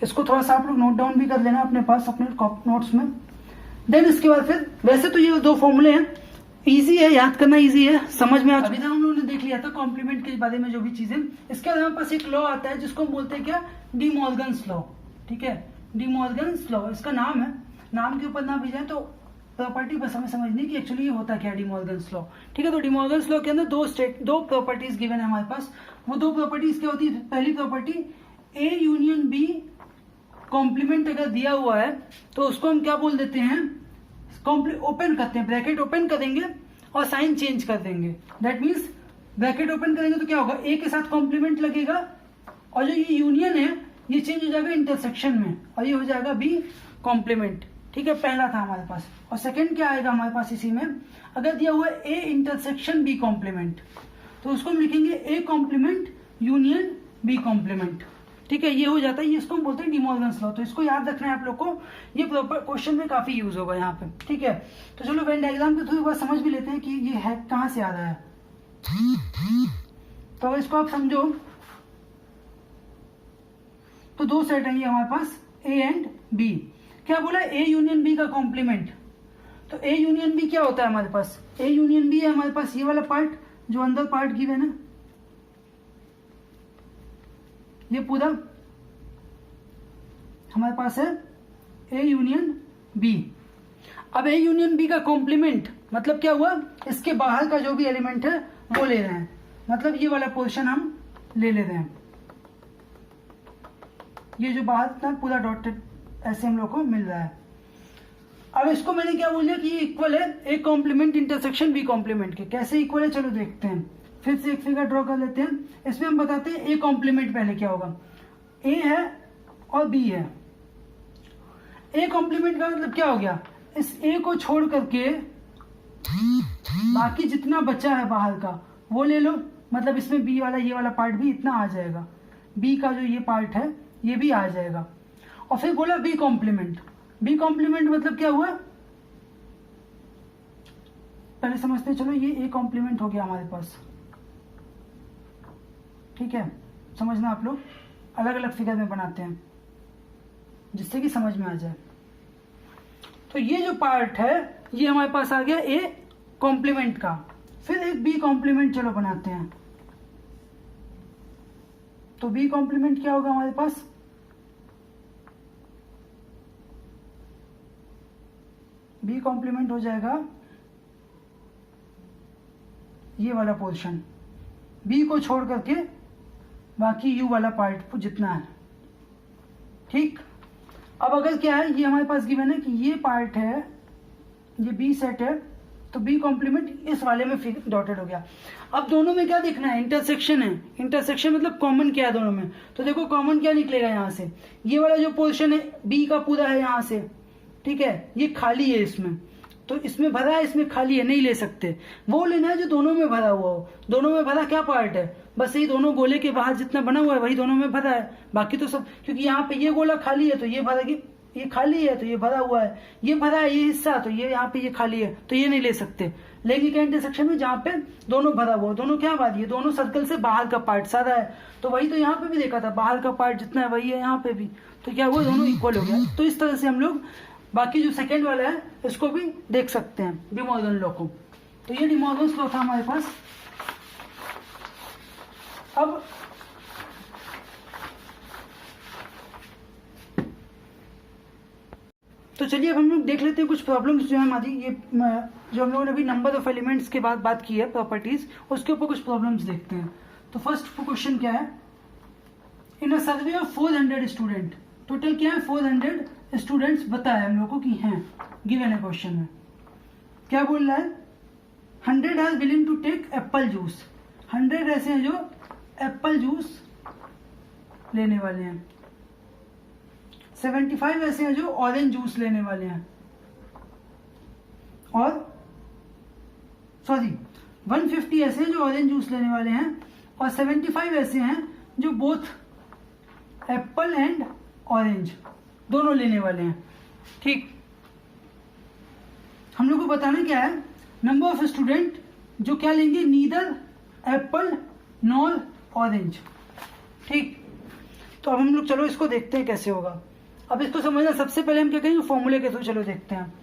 Speaker 1: इसको थोड़ा सा आप लोग नोट डाउन भी कर लेना अपने पास, अपने नोट्स में। देन इसके बाद फिर, वैसे तो ये 2 फॉर्मूले हैं, इजी है, याद करना इजी है, समझ में अभी तक हम लोगों ने देख लिया था कॉम्प्लीमेंट के बारे में जो भी चीजें। इसके बाद हमारे पास एक लॉ आता है जिसको हम बोलते हैं क्या, डी मॉर्गन्स लॉ। ठीक है, डी मॉर्गन्स लॉ इसका नाम है, नाम के ऊपर ना भी जाए तो प्रॉपर्टी बस हमें समझनी कि एक्चुअली ये होता क्या, डी मॉर्गन्स लॉ। ठीक है, तो डी मॉर्गन्स लॉ के अंदर 2 प्रॉपर्टीज गिवन है हमारे पास। वो 2 प्रॉपर्टीज क्या होती है, पहली property A union B complement अगर दिया हुआ है तो उसको हम क्या बोल देते हैं, ओपन करते हैं, ब्रैकेट ओपन करेंगे और साइन चेंज कर देंगे। दैट मीन्स ब्रैकेट ओपन करेंगे तो क्या होगा, ए के साथ कॉम्प्लीमेंट लगेगा और जो ये यूनियन है ये चेंज हो जाएगा इंटरसेक्शन में और ये हो जाएगा बी कॉम्प्लीमेंट। ठीक है, पहला था हमारे पास। और सेकंड क्या आएगा हमारे पास इसी में, अगर दिया हुआ है ए इंटरसेक्शन बी कॉम्प्लीमेंट तो उसको हम लिखेंगे A complement union B complement. ठीक है, ये हो जाता है, ये इसको हम बोलते हैं डी मॉर्गन्स लॉ। तो इसको याद रखना है आप लोग को, ये प्रॉपर क्वेश्चन में काफी यूज होगा यहाँ पे। ठीक है, तो चलो वेन डायग्राम के थ्रू एक बार समझ भी लेते हैं कि ये है कहां से आ रहा है। तो अगर इसको आप समझो तो 2 सेट है ये हमारे पास, ए एंड बी। क्या बोला, ए यूनियन बी का कॉम्प्लीमेंट। तो ए यूनियन बी क्या होता है हमारे पास, ए यूनियन बी है हमारे पास ये वाला पार्ट जो अंदर पार्ट गिवन है, ये पूरा हमारे पास है ए यूनियन बी। अब ए यूनियन बी का कॉम्प्लीमेंट मतलब क्या हुआ, इसके बाहर का जो भी एलिमेंट है वो ले रहे हैं, मतलब ये वाला पोर्शन हम ले रहे हैं, ये जो बाहर था पूरा डॉटेड ऐसे हम लोग को मिल रहा है। अब इसको मैंने क्या बोल दिया कि ये इक्वल है A complement intersection B complement के। कैसे इक्वल है चलो देखते हैं, फिर से एक फिगर ड्रॉ कर लेते हैं। इसमें हम बताते हैं ए कॉम्प्लीमेंट पहले क्या होगा, ए है और बी है। ए कॉम्प्लीमेंट का मतलब क्या हो गया, इस ए को छोड़ करके बाकी जितना बचा है बाहर का वो ले लो, मतलब इसमें बी वाला ये वाला पार्ट भी इतना आ जाएगा, बी का जो ये पार्ट है ये भी आ जाएगा। और फिर बोला बी कॉम्प्लीमेंट, बी कॉम्प्लीमेंट मतलब क्या हुआ, पहले समझते हैं। चलो ये ए कॉम्प्लीमेंट हो गया हमारे पास। ठीक है, समझना आप लोग, अलग अलग फिगर में बनाते हैं जिससे कि समझ में आ जाए। तो ये जो पार्ट है ये हमारे पास आ गया ए कॉम्प्लीमेंट का। फिर एक बी कॉम्प्लीमेंट चलो बनाते हैं। तो बी कॉम्प्लीमेंट क्या होगा हमारे पास, बी कॉम्प्लीमेंट हो जाएगा ये वाला पोर्शन, बी को छोड़ करके बाकी यू वाला पार्ट जितना है। ठीक, अब अगर क्या है, ये हमारे पास गिवन है कि ये पार्ट है, ये बी सेट है, तो बी कॉम्प्लीमेंट इस वाले में डॉटेड हो गया। अब दोनों में क्या देखना है, इंटरसेक्शन है। इंटरसेक्शन मतलब कॉमन क्या है दोनों में, तो देखो कॉमन क्या निकलेगा यहाँ से, ये वाला जो पोर्शन है बी का पूरा है यहाँ से, ठीक है, ये खाली है इसमें, तो इसमें भरा है इसमें खाली है, नहीं ले सकते। वो लेना है जो दोनों में भरा हुआ हो। दोनों में भरा क्या पार्ट है, बस यही दोनों गोले के बाहर जितना बना हुआ है वही दोनों में भरा है, बाकी तो सब, क्योंकि यहाँ पे ये गोला खाली है तो ये भरा, ये खाली है तो ये भरा हुआ है, ये भरा है ये हिस्सा तो ये यहाँ पे ये खाली है, तो ये नहीं ले सकते। लेंगे क्या इंटरसेक्शन में, जहाँ पे दोनों भरा हुआ, दोनों क्या बात, ये दोनों सर्कल से बाहर का पार्ट सारा है, तो वही तो यहाँ पे भी देखा था, बाहर का पार्ट जितना है वही है यहाँ पे भी, तो क्या हुआ, दोनों इक्वल हो गया। तो इस तरह से हम लोग बाकी जो सेकेंड वाला है इसको भी देख सकते हैं, डी मॉर्गन लॉ को। तो ये डी मॉर्गन लॉ था हमारे पास। अब तो चलिए अब हम लोग देख लेते हैं कुछ प्रॉब्लम्स जो है हमारी ये जो हम लोगों ने अभी नंबर ऑफ एलिमेंट्स के बाद बात की है प्रॉपर्टीज, उसके ऊपर कुछ प्रॉब्लम्स देखते हैं। तो फर्स्ट क्वेश्चन क्या है, इन a survey of 400 student, total क्या है 400 स्टूडेंट्स बताया हम लोग को कि हैं, गिवन है क्वेश्चन में। क्या बोल रहा है, 100 are willing to take apple juice, 100 ऐसे हैं जो एप्पल जूस लेने वाले हैं, 75 ऐसे हैं जो ऑरेंज जूस लेने वाले हैं, और सॉरी 150 ऐसे हैं जो ऑरेंज जूस लेने वाले हैं, और 75 ऐसे हैं जो बोथ एप्पल एंड ऑरेंज दोनों लेने वाले हैं। ठीक, हम लोग को बताना क्या है, नंबर ऑफ स्टूडेंट जो क्या लेंगे, नीदर एप्पल नॉर ऑरेंज। ठीक, तो अब हम लोग चलो इसको देखते हैं कैसे होगा। अब इसको समझना, सबसे पहले हम क्या करेंगे, फॉर्मूले के थ्रू चलो देखते हैं।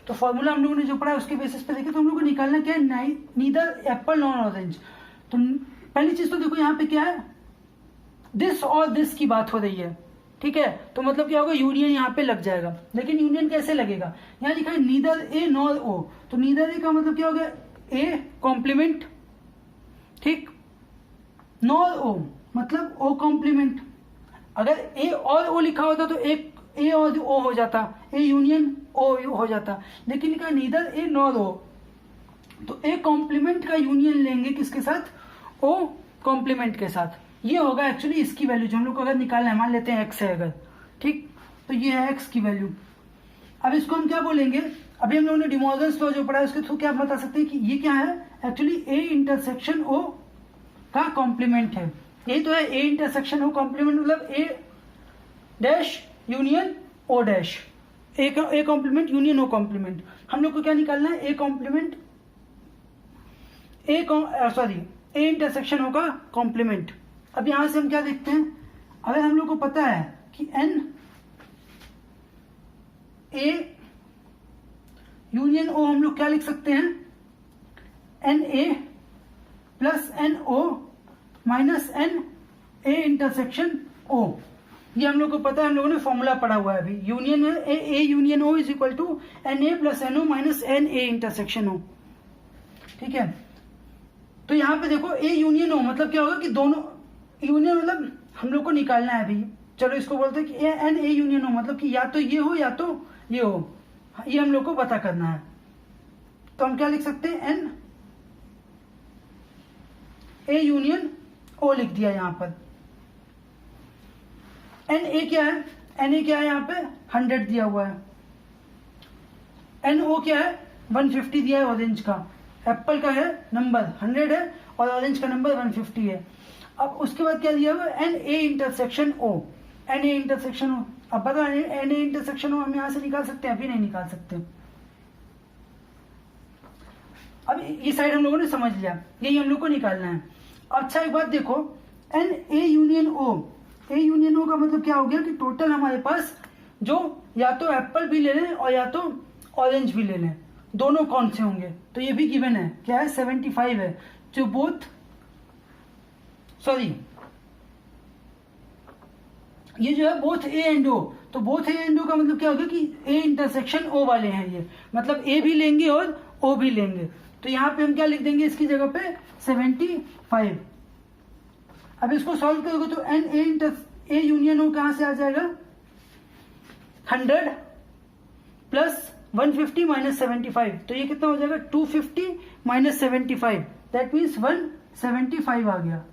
Speaker 1: तो फॉर्मूला हम लोगों ने जो पढ़ा है उसके बेसिस पे देखे, तो हम लोग को निकालना क्या है, नीदर एप्पल नॉन ऑरेंज। तो पहली चीज तो देखो यहाँ पे क्या है, दिस और दिस की बात हो रही है, ठीक है, तो मतलब क्या होगा, यूनियन यहाँ पे लग जाएगा। लेकिन यूनियन कैसे लगेगा, यहाँ लिखा है नीदर ए नॉर ओ, तो नीदर ए का मतलब क्या हो गया, ए कॉम्प्लीमेंट, ठीक, नॉर ओ मतलब ओ कॉम्प्लीमेंट। अगर ए और ओ लिखा होता तो एक ए और ओ हो जाता, ए यूनियन ओ हो जाता, लेकिन लिखा नीदर ए नॉर ओ, तो ए कॉम्प्लीमेंट का यूनियन लेंगे किसके साथ, ओ कॉम्प्लीमेंट के साथ। ये होगा एक्चुअली इसकी वैल्यू जो हम लोग को अगर निकालना है, मान लेते हैं एक्स है अगर, ठीक, तो ये है एक्स की वैल्यू। अब इसको हम क्या बोलेंगे, अभी हम लोगों ने डिमॉर्गन्स लॉ जो पढ़ा है उसके थ्रू क्या बता सकते हैं कि ये क्या है, एक्चुअली ए इंटरसेक्शन ओ का कॉम्प्लीमेंट है। यही तो है ए इंटरसेक्शन ओ कॉम्प्लीमेंट, मतलब A dash union O dash, A complement union O complement. हम लोग को क्या निकालना है, ए कॉम्प्लीमेंट ए इंटरसेक्शन ओ का कॉम्प्लीमेंट। अब यहां से हम क्या देखते हैं, अगर हम लोग को पता है कि एन ए यूनियन ओ, हम लोग क्या लिख सकते हैं, N A plus N O minus N A intersection O. ये हम लोग को पता है, हम लोगों ने फॉर्मूला पढ़ा हुआ है अभी, union A union O is equal to N A plus N O minus N A intersection O. ठीक है, तो यहां पे देखो ए यूनियन ओ मतलब क्या होगा कि दोनों यूनियन, मतलब हम लोग को निकालना है अभी, चलो इसको बोलते हैं कि एन ए यूनियन ओ मतलब कि या तो ये हो या तो ये हो, ये हम लोग को पता करना है। तो हम क्या लिख सकते हैं, एन ए यूनियन ओ लिख दिया यहां पर। एन ए क्या है, एन ए क्या है, यहां पे 100 दिया हुआ है, एन ओ क्या है 150 दिया है, ऑरेंज का, एप्पल का है नंबर 100 है और ऑरेंज का नंबर 150 है। अब उसके बाद क्या दिया हुआ है, N A intersection O, N A intersection O. अब बता एन ए इंटरसेक्शन ओ हम यहां से निकाल सकते हैं, अभी नहीं निकाल सकते। अब ये साइड हम लोगों ने समझ लिया, यही हम लोग को निकालना है। अच्छा एक बात देखो, N A union O, A union O का मतलब क्या हो गया कि टोटल हमारे पास जो या तो एप्पल भी ले लें और या तो ऑरेंज भी ले लें, दोनों कौन से होंगे, तो ये भी गिवन है, क्या है 75 है, जो बोथ सॉरी ये जो है बोथ ए एंड ओ, तो बोथ ए एंड ओ का मतलब क्या होगा कि ए इंटरसेक्शन ओ वाले हैं ये, मतलब ए भी लेंगे और ओ भी लेंगे। तो यहां पे हम क्या लिख देंगे इसकी जगह पे 75। अब इसको सॉल्व करोगे तो एन ए यूनियन ओ कहां से आ जाएगा, 100 प्लस 150 माइनस 75, तो ये कितना हो जाएगा 250 माइनस 75, दैट मीन्स 175 आ गया।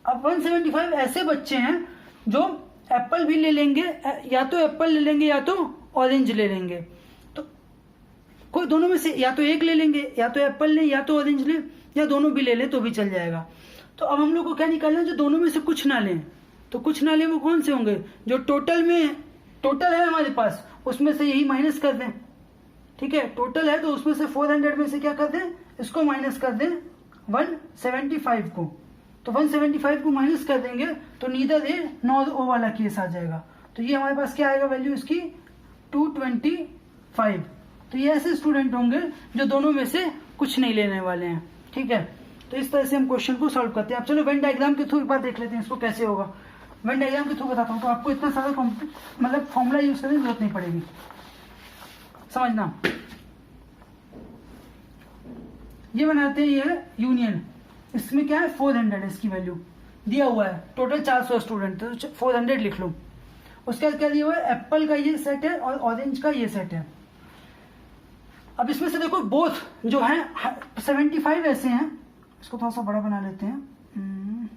Speaker 1: अब 175 ऐसे बच्चे हैं जो एप्पल भी ले लेंगे, या तो एप्पल ले लेंगे या तो ऑरेंज ले लेंगे, तो कोई दोनों में से या तो एक ले लेंगे, या तो एप्पल ले या तो ऑरेंज ले, या दोनों भी ले ले तो भी चल जाएगा। तो अब हम लोग को क्या निकालना है, जो दोनों में से कुछ ना लें, तो कुछ ना लें वो कौन से होंगे, जो टोटल है हमारे पास उसमें से यही माइनस कर दें। ठीक है, टोटल है तो उसमें से 400 में से क्या कर दें, इसको माइनस कर दें 175 को, तो 175 को माइनस कर देंगे तो नीदर ए नॉर ओ वाला केस आ जाएगा। तो ये हमारे पास क्या आएगा वैल्यू इसकी 225। तो ये ऐसे स्टूडेंट होंगे जो दोनों में से कुछ नहीं लेने वाले हैं। ठीक है, तो इस तरह से हम क्वेश्चन को सॉल्व करते हैं। अब चलो वेन डायग्राम के थ्रू एक बार देख लेते हैं इसको कैसे होगा। वेन डायग्राम के थ्रू बताता हूँ, तो आपको इतना सारा मतलब फॉर्मूला यूज करने की जरूरत नहीं पड़ेगी। समझना, ये बनाते हैं, ये है यूनियन, इसमें क्या है 400 है इसकी वैल्यू दिया हुआ है, टोटल 400 स्टूडेंट, तो 400 लिख लो। उसके बाद क्या दिया हुआ है, एप्पल का ये सेट है और ऑरेंज का ये सेट है। अब इसमें से देखो बोथ जो है 75 ऐसे हैं, इसको थोड़ा सा बड़ा बना लेते हैं,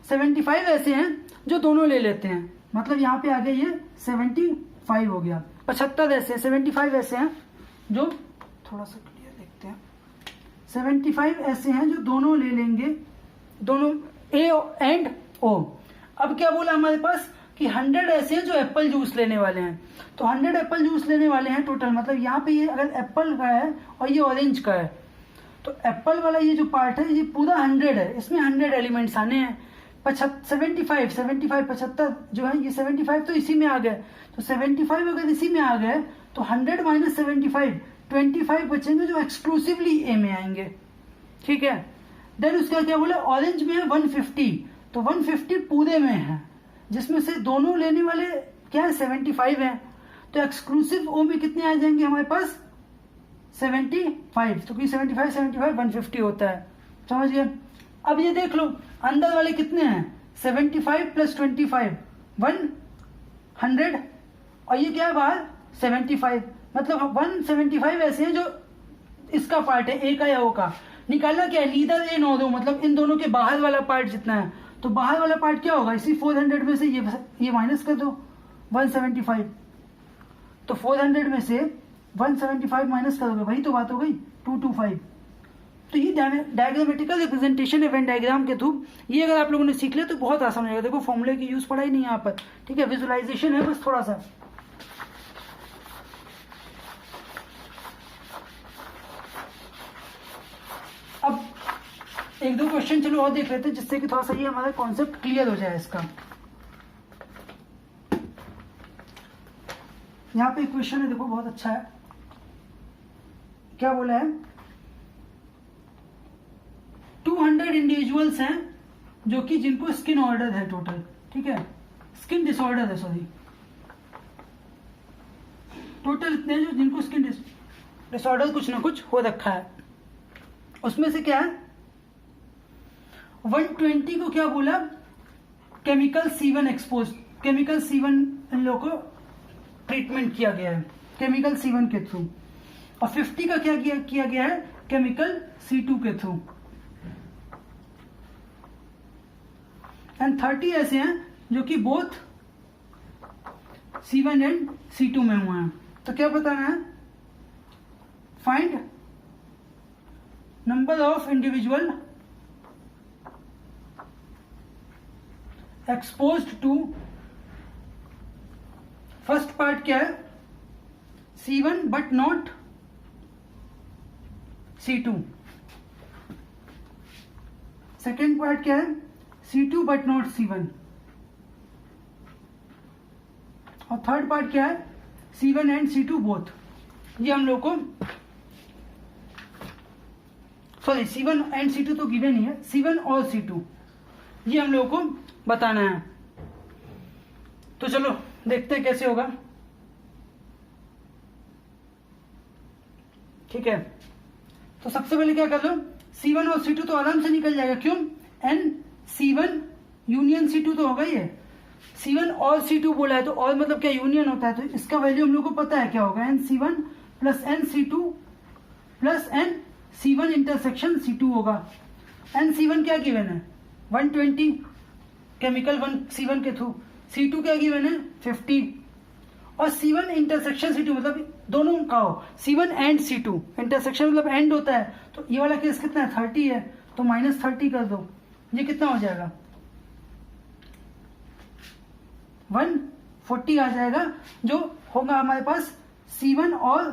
Speaker 1: 75 ऐसे हैं जो दोनों ले लेते हैं, मतलब यहाँ पे आ गया ये 75 हो गया। 75 ऐसे 75 ऐसे हैं जो, थोड़ा सा क्लियर देखते हैं, 75 ऐसे हैं जो दोनों ले लेंगे, दोनों ए एंड ओ। अब क्या बोला हमारे पास कि 100 ऐसे हैं जो एप्पल जूस लेने वाले हैं, तो 100 एप्पल जूस लेने वाले हैं टोटल, मतलब यहाँ पे ये अगर एप्पल का है और ये ऑरेंज का है, तो एप्पल वाला ये जो पार्ट है ये पूरा 100 है, इसमें 100 एलिमेंट्स आने हैं। 75 75 जो है ये 75 तो इसी में आ गए, तो 75 अगर इसी में आ गए तो 100 माइनस 75 25 बचेंगे जो एक्सक्लूसिवली ए में आएंगे, ठीक है। देन उसका क्या बोले, ऑरेंज में है 150, तो 150 पूरे में है, जिसमें से दोनों लेने वाले क्या है 75 है, तो एक्सक्लूसिव ओ में कितने आ जाएंगे हमारे पास 75, तो कि 75 75 150 होता है, समझ गए। अब ये देख लो अंदर वाले कितने हैं, 75 प्लस 25 100, और ये क्या है बाहर 75, मतलब 175 ऐसे हैं जो इसका पार्ट है, ए का या ओ का। निकालना क्या है, नीदर ए नॉर ओ, मतलब इन दोनों के बाहर वाला पार्ट जितना है, तो बाहर वाला पार्ट क्या होगा, इसी 400 में से ये माइनस कर दो 175, तो 400 में से 175 माइनस करोगे, वही तो बात हो गई 225। तो ये डायग्रामेटिकल रिप्रेजेंटेशन है वेन डायग्राम के थ्रू, ये अगर आप लोगों ने सीख लिया तो बहुत आसान हो जाएगा। देखो फॉर्मूले की यूज पड़ा ही नहीं यहाँ पर, ठीक है, विजुअलाइजेशन है बस थोड़ा सा। अब एक दो क्वेश्चन चलो और देख लेते हैं, जिससे कि थोड़ा सा ये हमारा कॉन्सेप्ट क्लियर हो जाए इसका। यहाँ पे एक क्वेश्चन है, देखो बहुत अच्छा है, क्या बोला है, 200 इंडिविजुअल्स हैं जो कि जिनको स्किन ऑर्डर है टोटल, ठीक है, स्किन डिसऑर्डर है, सॉरी, टोटल इतने जो जिनको स्किन डिसऑर्डर कुछ ना कुछ हो रखा है। उसमें से क्या है 120 को क्या बोला, chemical C1 expose, chemical C1 इन लोगों को ट्रीटमेंट किया गया है केमिकल C1 के थ्रू, और 50 का क्या किया गया है, केमिकल C2 के थ्रू, एंड 30 ऐसे हैं जो कि बोथ C1 एंड C2 में हुए हैं। तो क्या बताना है, find number of individual exposed to, first part क्या है C1 but not C2, second part क्या है C2 बट नॉट C1, और थर्ड पार्ट क्या है C1 एंड C2 बोथ। ये हम लोग को, सॉरी C1 एंड C2 तो गिवन ही है, C1 और C2 ये हम लोग को बताना है। तो चलो देखते हैं कैसे होगा, ठीक है। तो सबसे पहले क्या कर लो, C1 और C2 तो आराम से निकल जाएगा, क्यों, एन C1 यूनियन C2 तो होगा ही है, C1 और C2 बोला है तो और मतलब क्या यूनियन होता है, तो इसका वैल्यू हम लोग को पता है क्या होगा, N C1 plus N C2 plus N C1 intersection C2 होगा। एन C1 क्या गिवन है 120 केमिकल C1 के थ्रू, C2 क्या गिवन है 50, और C1 इंटरसेक्शन C2 मतलब दोनों का हो, C1 एंड C2 इंटरसेक्शन मतलब एंड होता है, तो ये वाला केस कितना है 30 है, तो माइनस 30 कर दो, ये कितना हो जाएगा 140 आ जाएगा, जो होगा हमारे पास C1 और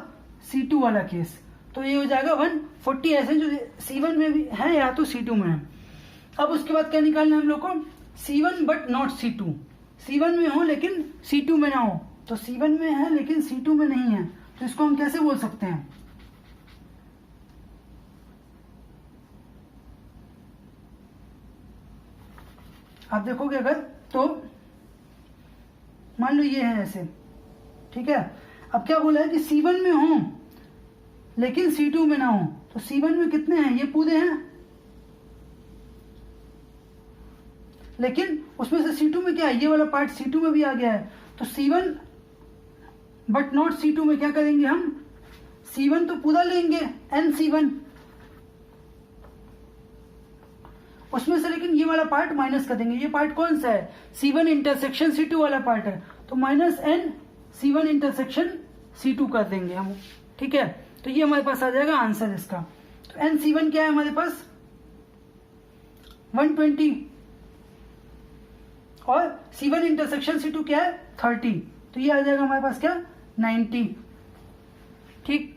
Speaker 1: C2 वाला केस, तो ये हो जाएगा 140 ऐसे जो C1 में भी है या तो C2 में है। अब उसके बाद क्या निकालना है हम लोग को, C1 but not C2, C1 में हो लेकिन C2 में ना हो, तो C1 में है लेकिन C2 में नहीं है, तो इसको हम कैसे बोल सकते हैं, आप देखोगे अगर तो मान लो ये है ऐसे, ठीक है। अब क्या बोला है कि C1 में हो लेकिन C2 में ना हो, तो C1 में कितने हैं, ये पूरे हैं, लेकिन उसमें से C2 में क्या है, ये वाला पार्ट C2 में भी आ गया है, तो C1 बट नॉट C2 में क्या करेंगे हम, C1 तो पूरा लेंगे NC1, उसमें से लेकिन ये वाला पार्ट माइनस कर देंगे। ये पार्ट कौन सा है, C1 इंटरसेक्शन C2 वाला पार्ट है, तो minus N C1 intersection C2 कर देंगे हम, ठीक है। तो ये हमारे पास आ जाएगा आंसर इसका। तो NC1 क्या है हमारे पास 120 और C1 इंटरसेक्शन C2 क्या है 30, तो ये आ जाएगा हमारे पास क्या 90, ठीक।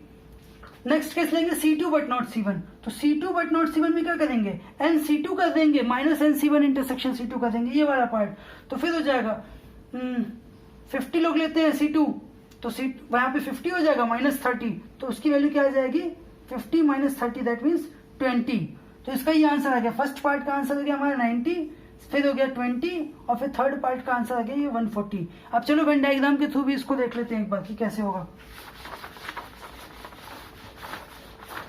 Speaker 1: नेक्स्ट केस लेंगे C2 बट नॉट C1, तो C2 बट नॉट C1 में क्या करेंगे, NC2 कर देंगे माइनस NC1 इंटरसेक्शन C2 कर देंगे, ये वाला पार्ट, तो फिर हो जाएगा 50 लोग लेते हैं C2, तो वहां पे 50 हो जाएगा माइनस 30, तो उसकी वैल्यू क्या आ जाएगी 50 माइनस 30 दैट मीन्स 20। तो इसका ये आंसर आ गया, फर्स्ट पार्ट का आंसर आ गया हमारा 90, फिर हो गया 20 और फिर थर्ड पार्ट का आंसर आ गया ये 140। अब चलो वेन डायग्राम के थ्रू भी इसको देख लेते हैं एक बार कि कैसे होगा।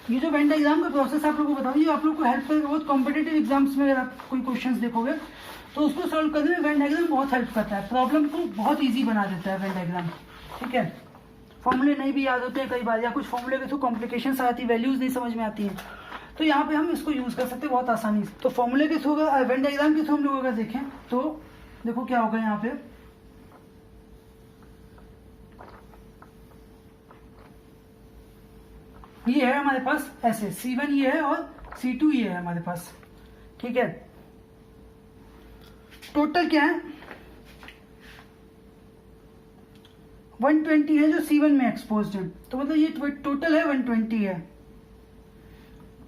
Speaker 1: ये जो वेन डायग्राम का प्रोसेस आप लोगों को बताऊँ, ये आप लोग को हेल्प करेगा बहुत कॉम्पिटेटिव एग्जाम्स में। अगर आप कोई क्वेश्चंस देखोगे तो उसको सॉल्व करने में वेन डायग्राम बहुत हेल्प करता है, प्रॉब्लम को बहुत इजी बना देता है वेन डायग्राम, ठीक है। फॉर्मूले नहीं भी याद होते हैं कई बार, या कुछ फॉर्मूले के थ्रू कॉम्प्लिकेशंस आती है, वैल्यूज नहीं समझ में आती है, तो यहाँ पे हम इसको यूज कर सकते हैं बहुत आसानी से। तो फॉर्मूले के थ्रू वेन डायग्राम के थ्रू हम लोग अगर देखें तो देखो क्या होगा यहाँ पे, ये है हमारे पास ऐसे C1 ये है और C2 ये है हमारे पास, ठीक है। टोटल क्या है 120 है जो C1 में एक्सपोज्ड है, तो मतलब ये टोटल है 120 है।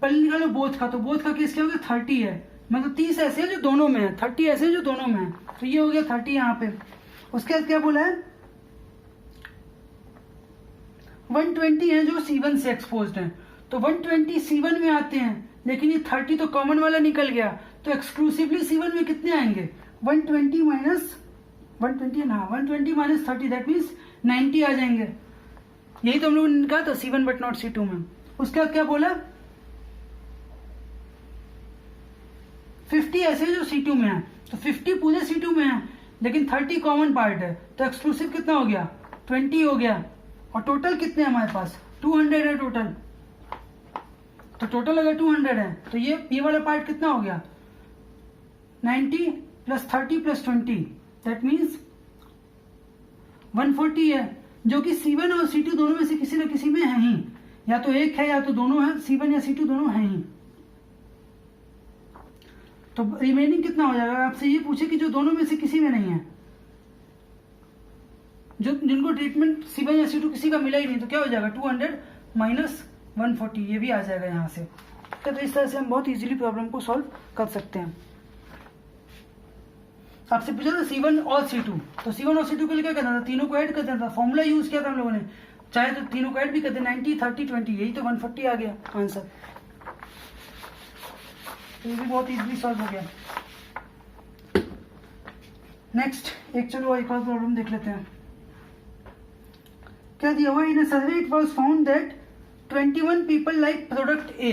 Speaker 1: पहले निकालो बोथ का, तो बोथ का केस क्या हो गया 30 है, मतलब 30 ऐसे है जो दोनों में है, 30 ऐसे है जो दोनों में है, तो ये हो गया 30 यहाँ पे। उसके बाद क्या बोला है 120 है जो C1 से एक्सपोज्ड है, तो 120 C1 में आते हैं, लेकिन ये 30 तो कॉमन वाला निकल गया, तो एक्सक्लूसिवली C1 में कितने आएंगे 120 माइनस 120 ना 120 माइनस 30 दैट मीन्स 90 आ जाएंगे। यही तो हम लोगों ने कहा था C1 बट नॉट C2 में। उसके बाद क्या बोला 50 ऐसे जो C2 में है, तो 50 पूरे C2 में है, लेकिन 30 कॉमन पार्ट है, तो एक्सक्लूसिव कितना हो गया 20 हो गया, और टोटल कितने हमारे पास 200 है टोटल, तो टोटल अगर 200 है तो ये वाला पार्ट कितना हो गया 90 प्लस 30 प्लस 20 दैट मीन्स 140 है, जो कि C1 और C2 दोनों में से किसी न किसी में है ही, या तो एक है या तो दोनों है, C1 या C2 दोनों है ही। तो रिमेनिंग कितना हो जाएगा, आपसे ये पूछे कि जो दोनों में से किसी में नहीं है, जो जिनको ट्रीटमेंट C1 या C2 किसी का मिला ही नहीं, तो क्या हो जाएगा 200 माइनस 140, ये भी आ जाएगा यहाँ से। तो इस तरह से हम बहुत इजीली प्रॉब्लम को सॉल्व कर सकते हैं। आपसे पूछा था C1 और C2, तो C1 और C2 के लिए क्या करना था, तीनों को ऐड कर देना था, फॉर्मूला यूज किया था हम लोगों ने, चाहे तो तीनों को ऐड भी करते 90 30 20, यही तो 140 आ गया आंसर, तो ये भी बहुत इजीली सॉल्व हो गया। नेक्स्ट एक चलो एक और प्रॉब्लम देख लेते हैं। क्या दिया हुआ, in a survey it was found that 21 people like product A,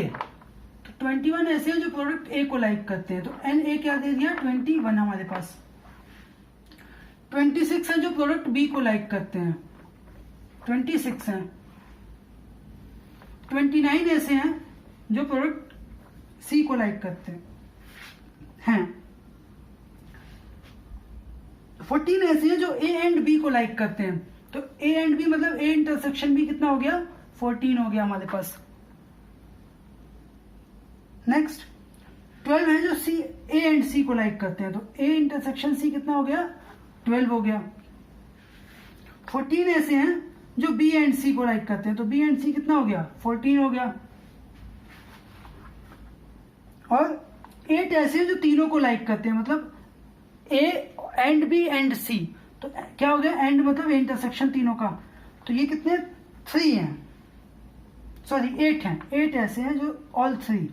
Speaker 1: तो 21 ऐसे हैं जो प्रोडक्ट ए को लाइक करते हैं, तो NA क्या दे दिया 21 हमारे पास। 26 हैं जो प्रोडक्ट बी को लाइक करते हैं, 26 हैं। 29 ऐसे हैं जो प्रोडक्ट सी को लाइक करते हैं। 14 ऐसे हैं जो ए एंड बी को लाइक करते हैं, तो ए एंड बी मतलब ए इंटरसेक्शन बी कितना हो गया 14 हो गया हमारे पास। नेक्स्ट 12 है जो सी ए एंड सी को लाइक करते हैं, तो ए इंटरसेक्शन सी कितना हो गया 12 हो गया। 14 ऐसे हैं जो बी एंड सी को लाइक करते हैं, तो बी एंड सी कितना हो गया 14 हो गया। और 8 ऐसे हैं जो तीनों को लाइक करते हैं, मतलब ए एंड बी एंड सी, तो क्या हो गया एंड मतलब इंटरसेक्शन तीनों का, तो ये कितने 3 हैं, सॉरी 8 हैं। 8 ऐसे हैं जो ऑल 3।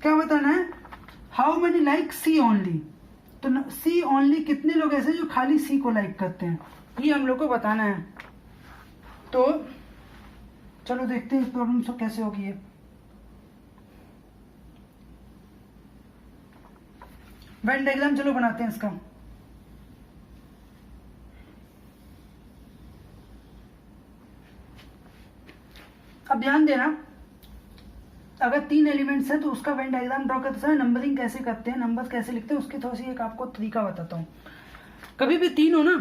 Speaker 1: क्या बताना है, how many like C only, तो सी ओनली कितने लोग ऐसे जो खाली सी को लाइक करते हैं, ये हम लोग को बताना है। तो चलो देखते हैं इस प्रॉब्लम को कैसे होगी ये। वेन डायग्राम चलो बनाते हैं इसका। अब ध्यान देना, अगर 3 एलिमेंट्स है तो उसका वेन डायग्राम ड्रॉ करते समय नंबरिंग कैसे करते हैं, नंबर कैसे लिखते हैं, उसकी थोड़ी सी एक आपको तरीका बताता हूँ। कभी भी 3 हो ना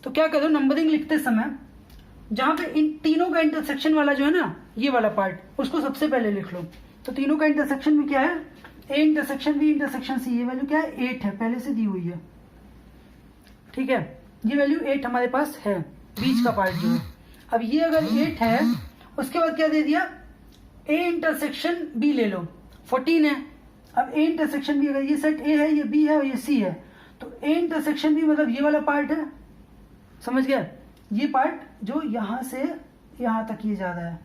Speaker 1: तो क्या करो, नंबरिंग लिखते समय जहां पे इन तीनों का इंटरसेक्शन वाला जो है ना, ये वाला पार्ट उसको सबसे पहले लिख लो। तो तीनों का इंटरसेक्शन में क्या है, A intersection B intersection C, ये वैल्यू क्या है 8 है, पहले से दी हुई है। ठीक है, ये वैल्यू 8 हमारे पास है, बीच का पार्ट जो है। अब ये अगर 8 है, उसके बाद क्या दे दिया, ए इंटरसेक्शन बी ले लो, 14 है। अब ए इंटरसेक्शन बी, अगर ये सेट ए है, ये बी है और ये सी है, तो ए इंटरसेक्शन बी मतलब ये वाला पार्ट है, समझ गया, ये पार्ट जो यहां से यहां तक ये ज्यादा है।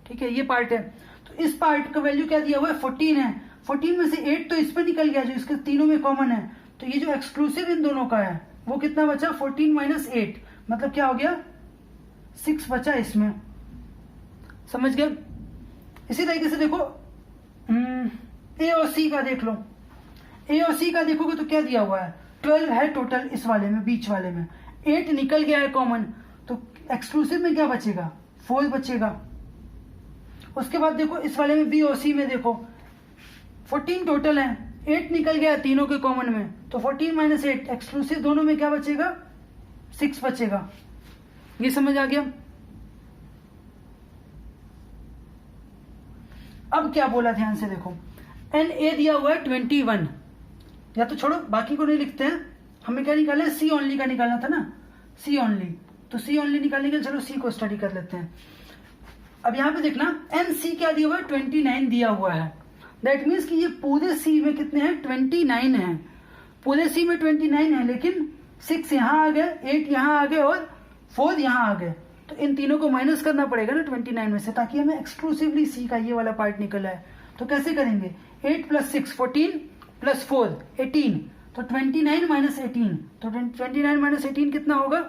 Speaker 1: ठीक है, ये पार्ट है। तो इस पार्ट का वैल्यू क्या दिया हुआ है 14 है। 14 में से 8 तो इस पे निकल गया जो इसके तीनों में कॉमन है, तो ये जो एक्सक्लूसिव इन दोनों का है वो कितना बचा, 14 माइनस 8 मतलब क्या हो गया 6 बचा इसमें, समझ गए। इसी तरीके से देखो ए और सी का देख लो, ए और सी का देखोगे तो क्या दिया हुआ है 12 है टोटल, इस वाले में बीच वाले में 8 निकल गया है कॉमन, तो एक्सक्लूसिव में क्या बचेगा 4 बचेगा। उसके बाद देखो इस वाले में बी और सी में देखो 14 टोटल है, 8 निकल गया तीनों के कॉमन में, तो 14 माइनस 8 एक्सक्लूसिव दोनों में क्या बचेगा 6 बचेगा। ये समझ आ गया। अब क्या बोला ध्यान से देखो, एन ए दिया हुआ है 21, या तो छोड़ो बाकी को नहीं लिखते हैं, हमें क्या निकालना है सी ओनली का निकालना था ना, सी ओनली, तो सी ओनली निकालने के लिए चलो सी को स्टडी कर लेते हैं। अब यहां पे देखना एन सी क्या दिया हुआ है 29 दिया हुआ है, दैट मीन्स कि ये पूरे सी में कितने हैं 29 है, पूरे सी में 29 है, लेकिन 6 यहां आ गए, 8 यहां आ गए और 4 यहां आ गए, तो इन तीनों को माइनस करना पड़ेगा ना 29 में से, ताकि हमें एक्सक्लूसिवली सी का ये वाला पार्ट निकला है। तो कैसे करेंगे, 8 प्लस 6 14 प्लस 4 18, तो 29 माइनस 18, तो 29 माइनस 18 कितना होगा,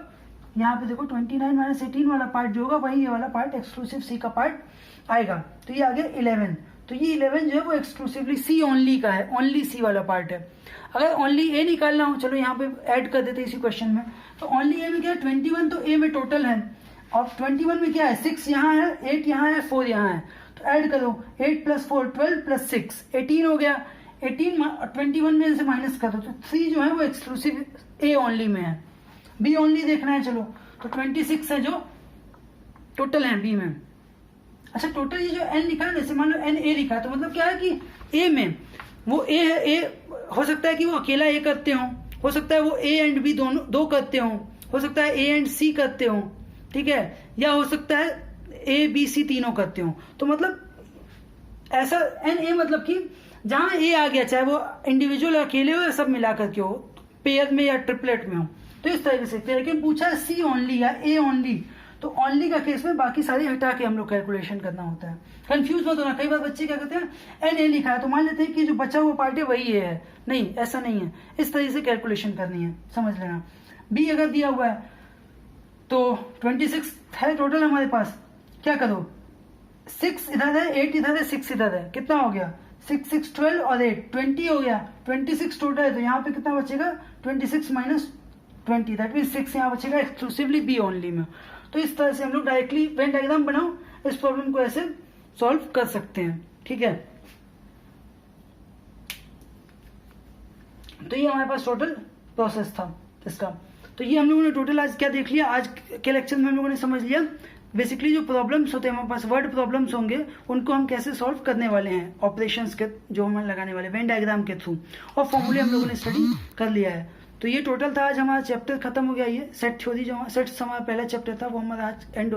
Speaker 1: यहाँ पे देखो 29 माइनस 18 वाला पार्ट जो होगा वही ये वाला पार्ट एक्सक्लूसिव सी का पार्ट आएगा, तो ये आ गया 11। तो ये 11 जो है वो एक्सक्लूसिवली सी ओनली का है, ओनली सी वाला पार्ट है। अगर ओनली ए निकालना हो, चलो यहाँ पे ऐड कर देते इसी क्वेश्चन में, तो ओनली ए में क्या है 21, तो ए में टोटल है, और 21 में क्या है 6 यहाँ है, 8 यहाँ है, 4 यहाँ है, तो ऐड करो 8 प्लस 4 12 प्लस 6 18 हो गया, 18 21 में से माइनस कर दो, तो 3 जो है वो एक्सक्लूसिव ए ओनली में है, बी ओनली देखना है चलो, तो 26 है जो टोटल है बी में। अच्छा टोटल ये जो एन लिखा है, जैसे मान लो एन ए लिखा है, तो मतलब क्या है कि ए में वो ए है, ए हो सकता है कि वो अकेला ए करते हो सकता है वो ए एंड बी दोनों दो करते हो सकता है ए एंड सी करते हो, ठीक है, या हो सकता है ए बी सी तीनों करते हो। तो मतलब ऐसा एन ए मतलब कि जहां ए आ गया, चाहे वो इंडिविजुअल अकेले हो या सब मिलाकर के हो, पेयर में या ट्रिपलेट में हो, तो इस तरीके से। लेकिन पूछा है सी ओनली या ए ओनली, तो ओनली का केस में बाकी सारी हटा के हम लोग कैलकुलेशन करना होता है। कंफ्यूज मत होना, कई बार बच्चे क्या करते हैं एन ए लिखा है तो मान लेते हैं कि जो बचा हुआ पार्ट है वही ए है, नहीं ऐसा नहीं है, इस तरीके से कैलकुलेशन करनी है, समझ लेना। बी अगर दिया हुआ है तो 26 है टोटल हमारे पास, क्या करो 6 इधर है 8 इधर है 6 इधर है, कितना हो गया 6 6 12 और 8 20 हो गया, 26 टोटल है, तो यहाँ पे कितना बचेगा 26 माइनस 20, दैट मीन 6 यहाँ बचेगा एक्सक्लूसिवली बी ओनली में। तो इस तरह से हम लोग डायरेक्टली वेन डायग्राम बनाओ, इस प्रॉब्लम को ऐसे सॉल्व कर सकते हैं, ठीक है। तो ये हमारे पास टोटल प्रोसेस था इसका। तो ये हम लोगों ने टोटल आज क्या देख लिया, आज के लेक्चर में हम लोगों ने समझ लिया बेसिकली जो प्रॉब्लम्स होते हैं हमारे पास, वर्ड प्रॉब्लम्स होंगे, उनको हम कैसे सॉल्व करने वाले हैं ऑपरेशंस के जो हम लगाने वाले वेन डायग्राम के थ्रू, और फॉर्मूले हम लोगों ने स्टडी कर लिया है। तो ये टोटल था आज हमारा चैप्टर खत्म हो गया, ये सेट थ्योरी जो सेट हमारा पहला चैप्टर था वो हमारा आज एंड